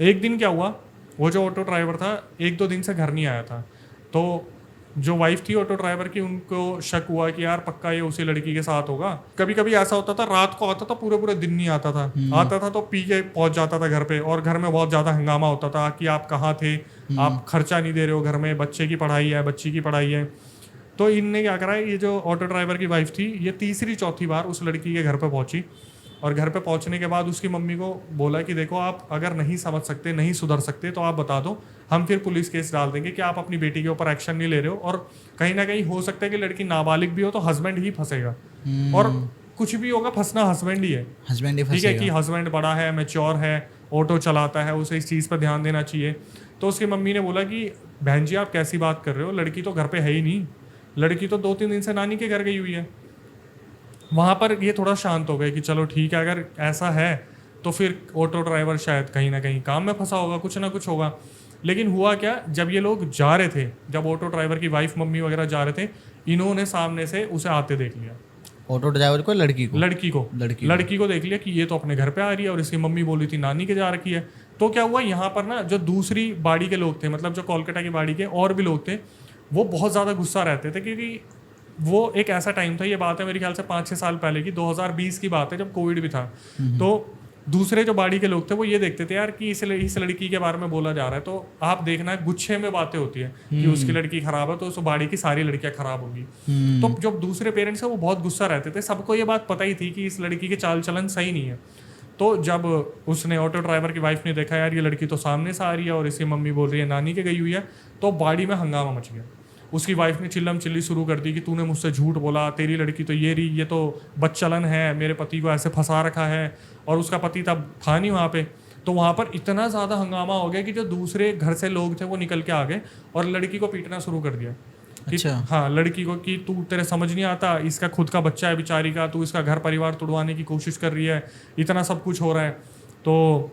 एक दिन क्या हुआ, वो जो ऑटो ड्राइवर था 1-2 दिन से घर नहीं आया था। तो जो वाइफ थी ऑटो ड्राइवर की, उनको शक हुआ कि यार पक्का ये उसी लड़की के साथ होगा। कभी कभी ऐसा होता था, रात को आता था, पूरे पूरे दिन नहीं आता था। आता था तो पी के पहुंच जाता था घर पे, और घर में बहुत ज़्यादा हंगामा होता था कि आप कहाँ थे, आप खर्चा नहीं दे रहे हो घर में, बच्चे की पढ़ाई है, बच्ची की पढ़ाई है। तो इनने क्या करा, ये जो ऑटो ड्राइवर की वाइफ थी, ये तीसरी चौथी बार उस लड़की के घर पे पहुंची। और घर पे पहुंचने के बाद उसकी मम्मी को बोला कि देखो, आप अगर नहीं समझ सकते, नहीं सुधर सकते, तो आप बता दो, हम फिर पुलिस केस डाल देंगे कि आप अपनी बेटी के ऊपर एक्शन नहीं ले रहे हो। और कहीं ना कहीं हो सकता है कि लड़की नाबालिग भी हो तो हस्बैंड ही फंसेगा, और कुछ भी होगा फंसना हस्बैंड ही है। हस्बैंड ही ठीक है फंसेगा। कि हस्बैंड बड़ा है, मैच्योर है, ऑटो चलाता है, उसे इस चीज़ पर ध्यान देना चाहिए। तो उसकी मम्मी ने बोला कि बहन जी आप कैसी बात कर रहे हो, लड़की तो घर पे है ही नहीं, लड़की तो 2-3 दिन से नानी के घर गई हुई है। वहाँ पर ये थोड़ा शांत हो गए कि चलो ठीक है, अगर ऐसा है तो फिर ऑटो ड्राइवर शायद कहीं ना कहीं काम में फंसा होगा, कुछ ना कुछ होगा। लेकिन हुआ क्या, जब ये लोग जा रहे थे, जब ऑटो ड्राइवर की वाइफ मम्मी वगैरह जा रहे थे, इन्होंने सामने से उसे आते देख लिया। ऑटो ड्राइवर को, लड़की को लड़की को देख लिया कि ये तो अपने घर पे आ रही है, और इसकी मम्मी बोली थी नानी के जा रखी है। तो क्या हुआ, यहाँ पर ना जो दूसरी बाड़ी के लोग थे, मतलब जो कोलकाता की बाड़ी के और भी लोग थे, वो बहुत ज़्यादा गुस्सा रहते थे, क्योंकि वो एक ऐसा टाइम था, ये बात है मेरे ख्याल से 5-6 साल पहले की, 2020 की बात है, जब कोविड भी था। तो दूसरे जो बाड़ी के लोग थे वो ये देखते थे यार कि इस लड़की के बारे में बोला जा रहा है, तो आप देखना गुच्छे में बातें होती है कि उसकी लड़की खराब है तो उस बाड़ी की सारी लड़कियां खराब होंगी। तो जो दूसरे पेरेंट्स है वो बहुत गुस्सा रहते थे। सबको ये बात पता ही थी कि इस लड़की के चाल चलन सही नहीं है। तो जब उसने, ऑटो ड्राइवर की वाइफ ने देखा यार ये लड़की तो सामने से आ रही है और इसकी मम्मी बोल रही है नानी के गई हुई है, तो बाड़ी में हंगामा मच गया। उसकी वाइफ ने चिल्लम चिल्ली शुरू कर दी कि तूने मुझसे झूठ बोला, तेरी लड़की तो ये रही, ये तो बदचलन है, मेरे पति को ऐसे फंसा रखा है। और उसका पति तब था नहीं वहाँ पे। तो वहाँ पर इतना ज़्यादा हंगामा हो गया कि जो दूसरे घर से लोग थे वो निकल के आ गए और लड़की को पीटना शुरू कर दिया। अच्छा। हाँ, लड़की को कि तू, तेरे समझ नहीं आता, इसका खुद का बच्चा है बेचारी का, तू इसका घर परिवार तुड़वाने की कोशिश कर रही है, इतना सब कुछ हो रहा है। तो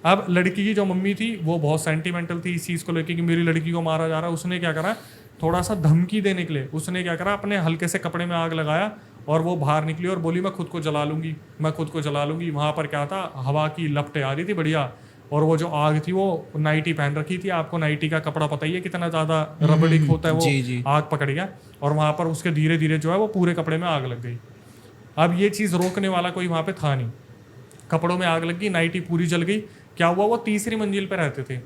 अब लड़की की जो मम्मी थी वो बहुत सेंटिमेंटल थी इस चीज़ को लेकर कि मेरी लड़की को मारा जा रहा है। उसने क्या करा, थोड़ा सा धमकी देने के लिए उसने क्या करा, अपने हल्के से कपड़े में आग लगाया और वो बाहर निकली और बोली मैं खुद को जला लूँगी, मैं खुद को जला लूँगी। वहाँ पर क्या था, हवा की लपटें आ रही थी बढ़िया, और वो जो आग थी वो नाइटी पहन रखी थी। आपको नाइटी का कपड़ा पता ही है कितना ज़्यादा रबड़िक होता है, वो जी। आग पकड़ गया और वहाँ पर उसके धीरे धीरे जो है वो पूरे कपड़े में आग लग गई। अब ये चीज़ रोकने वाला कोई वहाँ पे था नहीं, कपड़ों में आग लग गई, नाइटी पूरी जल गई। क्या हुआ, वो तीसरी मंजिल पे रहते थे।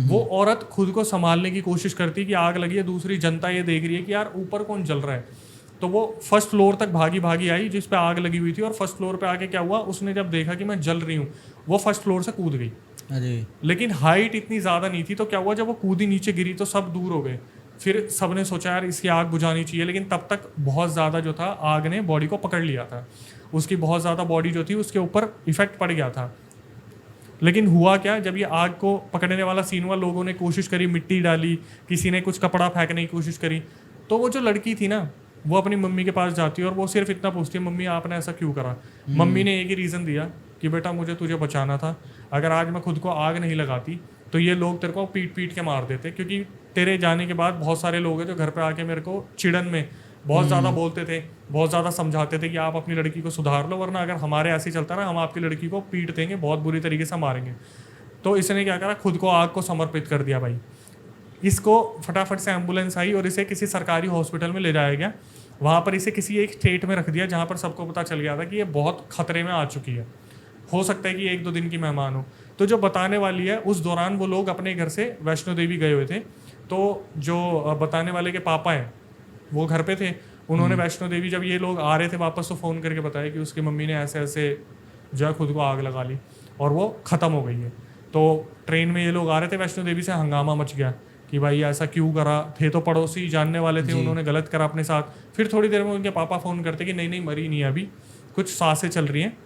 वो औरत खुद को संभालने की कोशिश करती कि आग लगी है, दूसरी जनता ये देख रही है कि यार ऊपर कौन जल रहा है। तो वो फर्स्ट फ्लोर तक भागी आई जिस पे आग लगी हुई थी, और फर्स्ट फ्लोर पे आके क्या हुआ, उसने जब देखा कि मैं जल रही हूँ, वो फर्स्ट फ्लोर से कूद गई। अरे, लेकिन हाइट इतनी ज़्यादा नहीं थी, तो क्या हुआ, जब वो कूदी नीचे गिरी तो सब दूर हो गए। फिर सबने सोचा यार इसकी आग बुझानी चाहिए, लेकिन तब तक बहुत ज़्यादा जो था आग ने बॉडी को पकड़ लिया था, उसकी बहुत ज़्यादा बॉडी जो थी उसके ऊपर इफेक्ट पड़ गया था। लेकिन हुआ क्या, जब ये आग को पकड़ने वाला सीन हुआ, लोगों ने कोशिश करी, मिट्टी डाली, किसी ने कुछ कपड़ा फेंकने की कोशिश करी, तो वो जो लड़की थी ना, वो अपनी मम्मी के पास जाती है और वो सिर्फ इतना पूछती है, मम्मी आपने ऐसा क्यों करा। मम्मी ने एक ही रीज़न दिया कि बेटा मुझे तुझे बचाना था, अगर आज मैं खुद को आग नहीं लगाती तो ये लोग तेरे को पीट पीट के मार देते, क्योंकि तेरे जाने के बाद बहुत सारे लोग हैं जो घर पे आके मेरे को चिड़न में बहुत ज़्यादा बोलते थे, बहुत ज़्यादा समझाते थे कि आप अपनी लड़की को सुधार लो, वरना अगर हमारे ऐसे ही चलता ना, हम आपकी लड़की को पीट देंगे, बहुत बुरी तरीके से मारेंगे। तो इसने क्या करा, खुद को आग को समर्पित कर दिया भाई। इसको फटाफट से एम्बुलेंस आई और इसे किसी सरकारी हॉस्पिटल में ले जाया गया। वहाँ पर इसे किसी एक स्टेट में रख दिया जहाँ पर सबको पता चल गया था कि ये बहुत खतरे में आ चुकी है, हो सकता है कि 1-2 दिन की मेहमान हो। तो जो बताने वाली है, उस दौरान वो लोग अपने घर से वैष्णो देवी गए हुए थे, तो जो बताने वाले के पापा हैं वो घर पे थे। उन्होंने वैष्णो देवी जब ये लोग आ रहे थे वापस, तो फ़ोन करके बताया कि उसकी मम्मी ने ऐसे ऐसे जो है खुद को आग लगा ली और वो ख़त्म हो गई है। तो ट्रेन में ये लोग आ रहे थे वैष्णो देवी से, हंगामा मच गया कि भाई ऐसा क्यों करा। थे तो पड़ोसी, जानने वाले थे, उन्होंने गलत करा अपने साथ। फिर थोड़ी देर में उनके पापा फ़ोन करते कि नहीं नहीं मरी नहीं है अभी, कुछ सांसें चल रही हैं,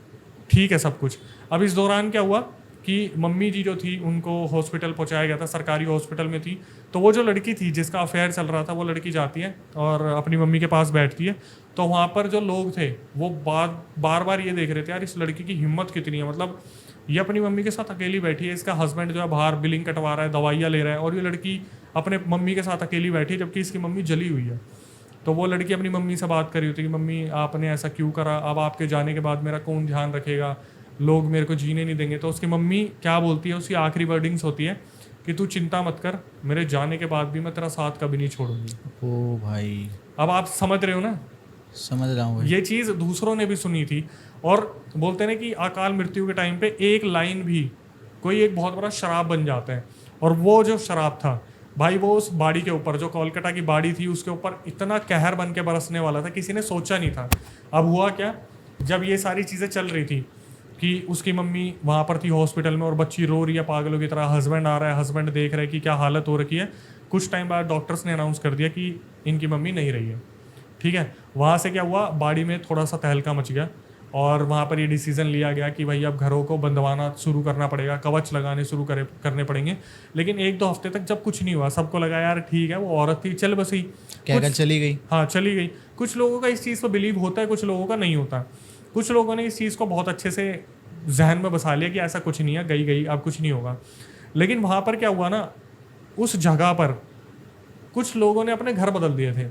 ठीक है सब कुछ। अब इस दौरान क्या हुआ कि मम्मी जी जो थी उनको हॉस्पिटल पहुंचाया गया था, सरकारी हॉस्पिटल में थी। तो वो जो लड़की थी जिसका अफेयर चल रहा था, वो लड़की जाती है और अपनी मम्मी के पास बैठती है। तो वहाँ पर जो लोग थे वो बार बार ये देख रहे थे, यार इस लड़की की हिम्मत कितनी है, मतलब ये अपनी मम्मी के साथ अकेली बैठी है, इसका हस्बैंड जो है बाहर बिलिंग कटवा रहा है, दवाइयाँ ले रहा है, और ये लड़की अपने मम्मी के साथ अकेली बैठी है, जबकि इसकी मम्मी जली हुई है। तो वो लड़की अपनी मम्मी से बात कर रही होती कि मम्मी आपने ऐसा क्यों करा, अब आपके जाने के बाद मेरा कौन ध्यान रखेगा, लोग मेरे को जीने नहीं देंगे। तो उसकी मम्मी क्या बोलती है, उसकी आखिरी वर्डिंग्स होती है कि तू चिंता मत कर, मेरे जाने के बाद भी मैं तेरा साथ कभी नहीं छोड़ूंगी। ओ भाई, अब आप समझ रहे हो ना, समझ रहा हूँ भाई। ये चीज़ दूसरों ने भी सुनी थी। और बोलते हैं ना कि अकाल मृत्यु के टाइम पे एक लाइन भी कोई एक बहुत बड़ा शराब बन जाता है। और वो जो शराब था भाई, वो उस बाड़ी के ऊपर, जो कोलकाता की बाड़ी थी, उसके ऊपर इतना कहर बन के बरसने वाला था, किसी ने सोचा नहीं था। अब हुआ क्या, जब ये सारी चीज़ें चल रही थी कि उसकी मम्मी वहाँ पर थी हॉस्पिटल में और बच्ची रो रही है पागलों की तरह, हस्बैंड आ रहा है, हस्बैंड देख रहा है कि क्या हालत हो रखी है। कुछ टाइम बाद डॉक्टर्स ने अनाउंस कर दिया कि इनकी मम्मी नहीं रही है। ठीक है, वहाँ से क्या हुआ, बाड़ी में थोड़ा सा तहलका मच गया और वहाँ पर ये डिसीज़न लिया गया कि भाई अब घरों को बंधवाना शुरू करना पड़ेगा, कवच लगाने शुरू करने पड़ेंगे। लेकिन 1-2 हफ्ते तक जब कुछ नहीं हुआ, सबको लगा यार ठीक है वो औरत थी, चल बस ही क्या चली गई। हाँ चली गई। कुछ लोगों का इस चीज़ पर बिलीव होता है, कुछ लोगों का नहीं होता। कुछ लोगों ने इस चीज़ को बहुत अच्छे से जहन में बसा लिया कि ऐसा कुछ नहीं है, गई गई अब कुछ नहीं होगा। लेकिन वहाँ पर क्या हुआ ना, उस जगह पर कुछ लोगों ने अपने घर बदल दिए थे।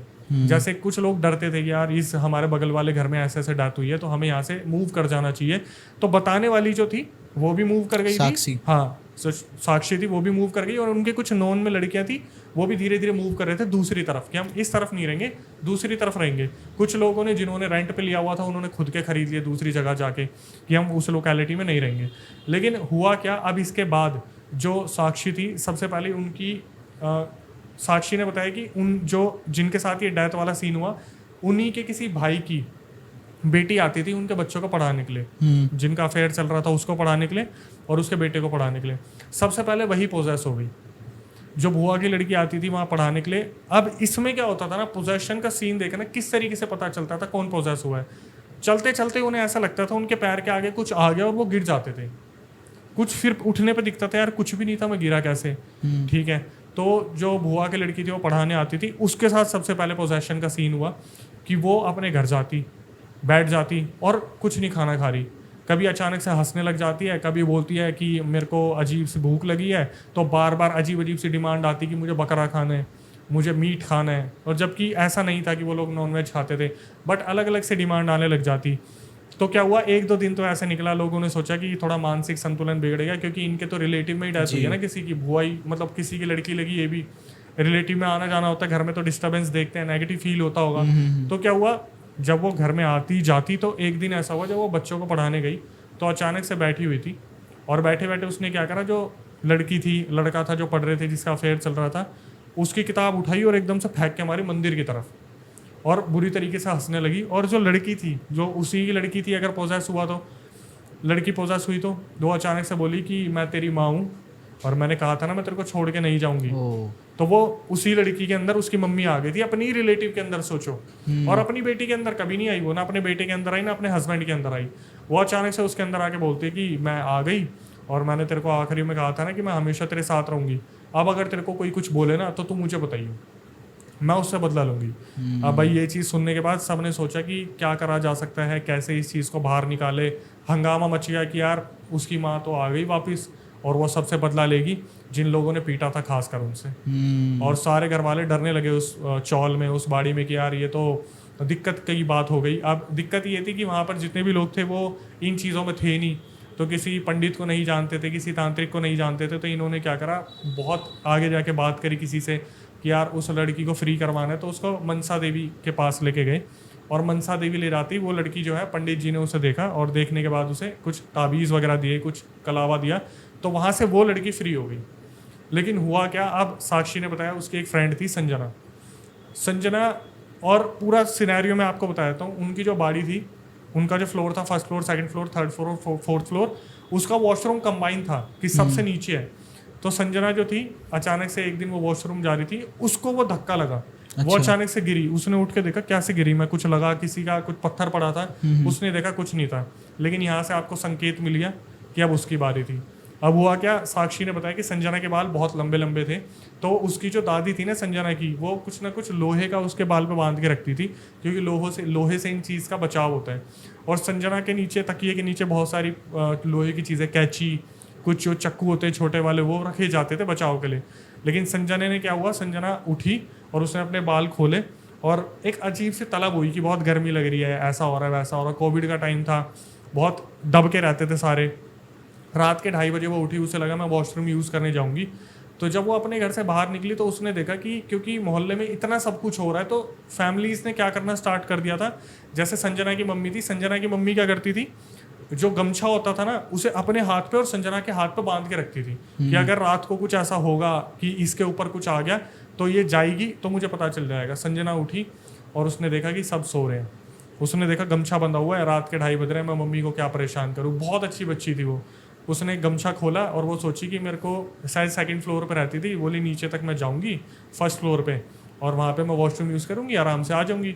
जैसे कुछ लोग डरते थे कि यार इस हमारे बगल वाले घर में ऐसे ऐसे डेथ हुई है, तो हमें यहाँ से मूव कर जाना चाहिए। तो बताने वाली जो थी वो भी मूव कर गई साक्षी। थी, हाँ साक्षी थी, वो भी मूव कर गई। और उनके कुछ नॉन में लड़कियां थी, वो भी धीरे धीरे मूव कर रहे थे दूसरी तरफ, कि हम इस तरफ नहीं रहेंगे, दूसरी तरफ रहेंगे। कुछ लोगों ने जिन्होंने रेंट पे लिया हुआ था, उन्होंने खुद के खरीद लिए दूसरी जगह जाके कि हम उस लोकेलिटी में नहीं रहेंगे। लेकिन हुआ क्या, अब इसके बाद जो साक्षी थी, सबसे पहले उनकी साक्षी ने बताया कि उन जो जिनके साथ ये डेथ वाला सीन हुआ, उन्हीं के किसी भाई की बेटी आती थी उनके बच्चों को पढ़ाने के लिए, जिनका अफेयर चल रहा था उसको पढ़ाने के लिए और उसके बेटे को पढ़ाने के लिए। सबसे पहले वही पोजेस हो गई, जो बुआ की लड़की आती थी वहाँ पढ़ाने के लिए। अब इसमें क्या होता था ना, पोजेशन का सीन देखना किस तरीके से पता चलता था कौन पोजेस हुआ है। चलते चलते उन्हें ऐसा लगता था उनके पैर के आगे कुछ आ गया और वो गिर जाते थे, कुछ फिर उठने पे दिखता था यार कुछ भी नहीं था, मैं गिरा कैसे। ठीक है, तो जो बुआ की लड़की थी वो पढ़ाने आती थी, उसके साथ सबसे पहले पोजेशन का सीन हुआ कि वो अपने घर जाती, बैठ जाती और कुछ नहीं खाना खा रही। कभी अचानक से हंसने लग जाती है, कभी बोलती है कि मेरे को अजीब सी भूख लगी है, तो बार बार अजीब अजीब सी डिमांड आती कि मुझे बकरा खाना है, मुझे मीट खाना है। और जबकि ऐसा नहीं था कि वो लोग नॉनवेज खाते थे, बट अलग अलग से डिमांड आने लग जाती। तो क्या हुआ, 1-2 दिन तो ऐसे निकला, लोगों ने सोचा कि थोड़ा मानसिक संतुलन बिगड़ेगा, क्योंकि इनके तो रिलेटिव में ही डेथ हुई है ना, किसी की बुआई, मतलब किसी की लड़की लगी, ये भी रिलेटिव में आना जाना होता है, घर में तो डिस्टर्बेंस देखते हैं, नेगेटिव फील होता होगा। तो क्या हुआ, जब वो घर में आती जाती, तो एक दिन ऐसा हुआ जब वो बच्चों को पढ़ाने गई, तो अचानक से बैठी हुई थी और बैठे बैठे उसने क्या करा, जो लड़की थी, लड़का था जो पढ़ रहे थे, जिसका अफेयर चल रहा था, उसकी किताब उठाई और एकदम से फेंक के मारी मंदिर की तरफ और बुरी तरीके से हंसने लगी। और जो लड़की थी, जो उसी की लड़की थी, अगर पोजेस हुआ तो लड़की पोजेस हुई, तो वो अचानक से बोली कि मैं तेरी माँ हूँ और मैंने कहा था ना मैं तेरे को छोड़ के नहीं जाऊंगी। तो वो उसी लड़की के अंदर उसकी मम्मी आ गई थी, अपनी रिलेटिव के अंदर सोचो। और अपनी बेटी के अंदर कभी नहीं आई वो, ना अपने बेटे के अंदर आई, ना अपने हस्बैंड के अंदर आई। वो अचानक से उसके अंदर आके बोलती है कि मैं आ गई और मैंने तेरे को आखिरी में कहा था ना कि मैं हमेशा तेरे साथ रहूंगी, अब अगर तेरे को कोई कुछ बोले ना तो तू मुझे बताइए, मैं उससे बदला लूंगी। अब भाई ये चीज़ सुनने के बाद सबने सोचा कि क्या करा जा सकता है, कैसे इस चीज़ को बाहर निकाले। हंगामा मच गया कि यार उसकी माँ तो आ गई वापस और वो सबसे बदला लेगी जिन लोगों ने पीटा था, खासकर उनसे। और सारे घर वाले डरने लगे उस चौल में, उस बाड़ी में कि यार ये तो दिक्कत की बात हो गई। अब दिक्कत ये थी कि वहाँ पर जितने भी लोग थे वो इन चीज़ों में थे नहीं, तो किसी पंडित को नहीं जानते थे, किसी तांत्रिक को नहीं जानते थे। तो इन्होंने क्या करा, बहुत आगे जाके बात करी किसी से कि यार उस लड़की को फ्री करवाना है, तो उसको मनसा देवी के पास लेके गए। और मनसा देवी ले जाती, वो लड़की जो है पंडित जी ने उसे देखा और देखने के बाद उसे कुछ ताबीज़ वगैरह दिए, कुछ कलावा दिया, तो वहाँ से वो लड़की फ्री हो गई। लेकिन हुआ क्या, अब साक्षी ने बताया उसकी एक फ्रेंड थी संजना, और पूरा सिनेरियो मैं आपको बता देता हूँ। उनकी जो बाड़ी थी, उनका जो फ्लोर था, first floor, second floor, third floor, fourth floor, उसका वॉशरूम कंबाइन था कि सबसे नीचे है। तो संजना जो थी, अचानक से एक दिन वो वॉशरूम जा रही थी, उसको वो धक्का लगा, वो अचानक से गिरी। उसने उठ के देखा कैसे गिरी, मैं कुछ लगा, किसी का कुछ पत्थर पड़ा था, उसने देखा कुछ नहीं था। लेकिन यहाँ से आपको संकेत मिल गया कि अब उसकी बारी थी। अब हुआ क्या, साक्षी ने बताया कि संजना के बाल बहुत लंबे लंबे थे, तो उसकी जो दादी थी ना संजना की, वो कुछ ना कुछ लोहे का उसके बाल पे बांध के रखती थी, क्योंकि लोहे से इन चीज़ का बचाव होता है। और संजना के नीचे, तकिए के नीचे बहुत सारी लोहे की चीज़ें, कैंची, कुछ जो चक्कू होते हैं छोटे वाले, वो रखे जाते थे बचाव के लिए। लेकिन संजना ने क्या हुआ, संजना उठी और उसने अपने बाल खोले और एक अजीब सी तलब हुई कि बहुत गर्मी लग रही है, ऐसा हो रहा है, वैसा हो रहा है। कोविड का टाइम था, बहुत दब के रहते थे सारे। रात के 2:30 बजे वो उठी, उसे लगा मैं वॉशरूम यूज़ करने जाऊंगी। तो जब वो अपने घर से बाहर निकली तो उसने देखा कि क्योंकि मोहल्ले में इतना सब कुछ हो रहा है, तो फैमिलीज़ ने क्या करना स्टार्ट कर दिया था। जैसे संजना की मम्मी थी, संजना की मम्मी क्या करती थी, जो गमछा होता था ना, उसे अपने हाथ पे और संजना के हाथ पे बांध के रखती थी कि अगर रात को कुछ ऐसा होगा कि इसके ऊपर कुछ आ गया तो ये जाएगी तो मुझे पता चल जाएगा। संजना उठी और उसने देखा कि सब सो रहे हैं। उसने देखा गमछा बंधा हुआ है, रात के 2:30 बज रहे हैं, मैं मम्मी को क्या परेशान करूँ। बहुत अच्छी बच्ची थी वो। उसने गमछा खोला और वो सोची कि मेरे को शायद सेकंड फ्लोर पे रहती थी, बोली नीचे तक मैं जाऊंगी फर्स्ट फ्लोर पे और वहाँ पे मैं वॉशरूम यूज़ करूँगी, आराम से आ जाऊँगी।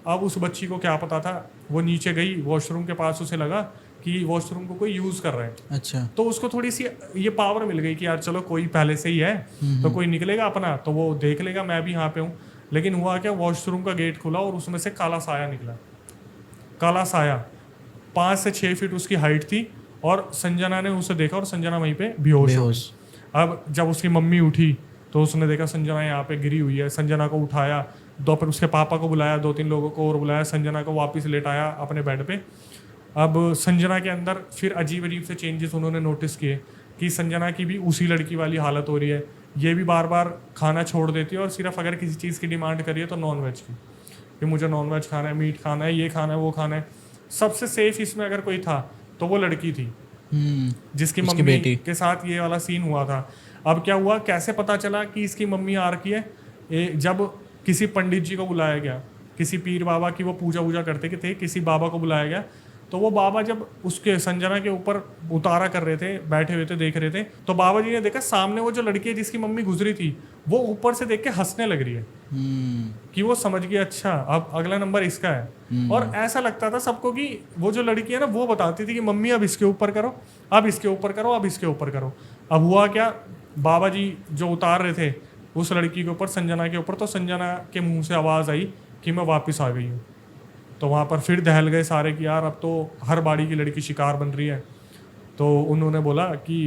अब उस बच्ची को क्या पता था, वो नीचे गई वॉशरूम के पास, उसे लगा कि वॉशरूम को कोई यूज़ कर रहा है। अच्छा। तो उसको थोड़ी सी ये पावर मिल गई कि यार चलो कोई पहले से ही है तो कोई निकलेगा अपना, तो वो देख लेगा मैं भी यहाँ पे हूँ। लेकिन हुआ क्या, वॉशरूम का गेट खुला और उसमें से काला साया निकला। काला साया 5 से 6 फीट उसकी हाइट थी और संजना ने उसे देखा और संजना वहीं पे बेहोश हो गई। अब जब उसकी मम्मी उठी तो उसने देखा संजना यहाँ पे गिरी हुई है। संजना को उठाया, फिर उसके पापा को बुलाया, 2-3 लोगों को और बुलाया, संजना को वापस लेटाया अपने बेड पे। अब संजना के अंदर फिर अजीब अजीब से चेंजेस उन्होंने नोटिस किए कि संजना की भी उसी लड़की वाली हालत हो रही है। ये भी बार बार खाना छोड़ देती है और सिर्फ अगर किसी चीज़ की डिमांड करिए तो नॉन वेज की, कि मुझे नॉन वेज खाना है, मीट खाना है, ये खाना है, वो खाना है। सबसे सेफ इसमें अगर कोई था तो वो लड़की थी जिसकी मम्मी के साथ ये वाला सीन हुआ था। अब क्या हुआ, कैसे पता चला कि इसकी मम्मी आ रखी है, जब किसी पंडित जी को बुलाया गया, किसी पीर बाबा की वो पूजा करते थे, किसी बाबा को बुलाया गया। तो वो बाबा जब उसके संजना के ऊपर उतारा कर रहे थे, बैठे हुए थे, देख रहे थे, तो बाबा जी ने देखा सामने वो जो लड़की है जिसकी मम्मी गुजरी थी, वो ऊपर से देख के हंसने लग रही है कि वो समझ गया अच्छा अब अगला नंबर इसका है। और ऐसा लगता था सबको कि वो जो लड़की है ना, वो बताती थी कि मम्मी अब इसके ऊपर करो, अब इसके ऊपर करो, अब इसके ऊपर करो। अब हुआ क्या, बाबा जी जो उतार रहे थे उस लड़की के ऊपर, संजना के ऊपर, तो संजना के मुंह से आवाज़ आई कि मैं वापस आ गई हूँ। तो वहाँ पर फिर दहल गए सारे कि यार अब तो हर बाड़ी की लड़की शिकार बन रही है। तो उन्होंने बोला कि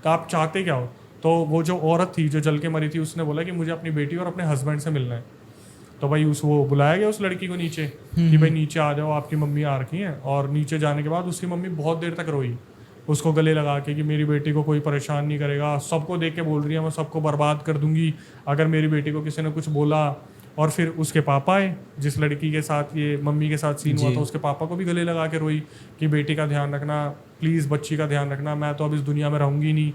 आप चाहते क्या हो। तो वो जो औरत थी जो जल के मरी थी, उसने बोला कि मुझे अपनी बेटी और अपने हस्बैंड से मिलना है। तो भाई वो बुलाया गया उस लड़की को नीचे कि भाई नीचे आ जाओ, आपकी मम्मी आ रखी है। और नीचे जाने के बाद उसकी मम्मी बहुत देर तक रोई, उसको गले लगा के कि मेरी बेटी को कोई परेशान नहीं करेगा, सबको देख के बोल रही है मैं सबको बर्बाद कर दूंगी अगर मेरी बेटी को किसी ने कुछ बोला। और फिर उसके पापा आए, जिस लड़की के साथ ये मम्मी के साथ सीन हुआ था, उसके पापा को भी गले लगा के रोई कि बेटी का ध्यान रखना प्लीज़, बच्ची का ध्यान रखना, मैं तो अब इस दुनिया में रहूँगी नहीं।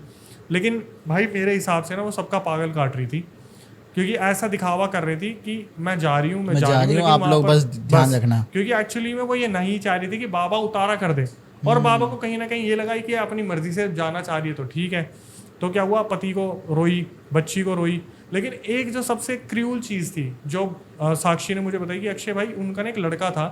लेकिन भाई मेरे हिसाब से ना वो सबका पागल काट रही थी, क्योंकि ऐसा दिखावा कर रही थी कि मैं जा रही हूँ, मैं जा रही हूँ, आप लोग बस ध्यान रखना। क्योंकि एक्चुअली में वो ये नहीं चाह रही थी कि बाबा उतारा कर दे, और बाबा को कहीं ना कहीं ये लगा कि अपनी मर्जी से जाना चाह रही है तो ठीक है। तो क्या हुआ, पति को रोई, बच्ची को रोई। लेकिन एक जो सबसे क्रूल चीज़ थी जो साक्षी ने मुझे बताई कि अक्षय भाई उनका ना एक लड़का था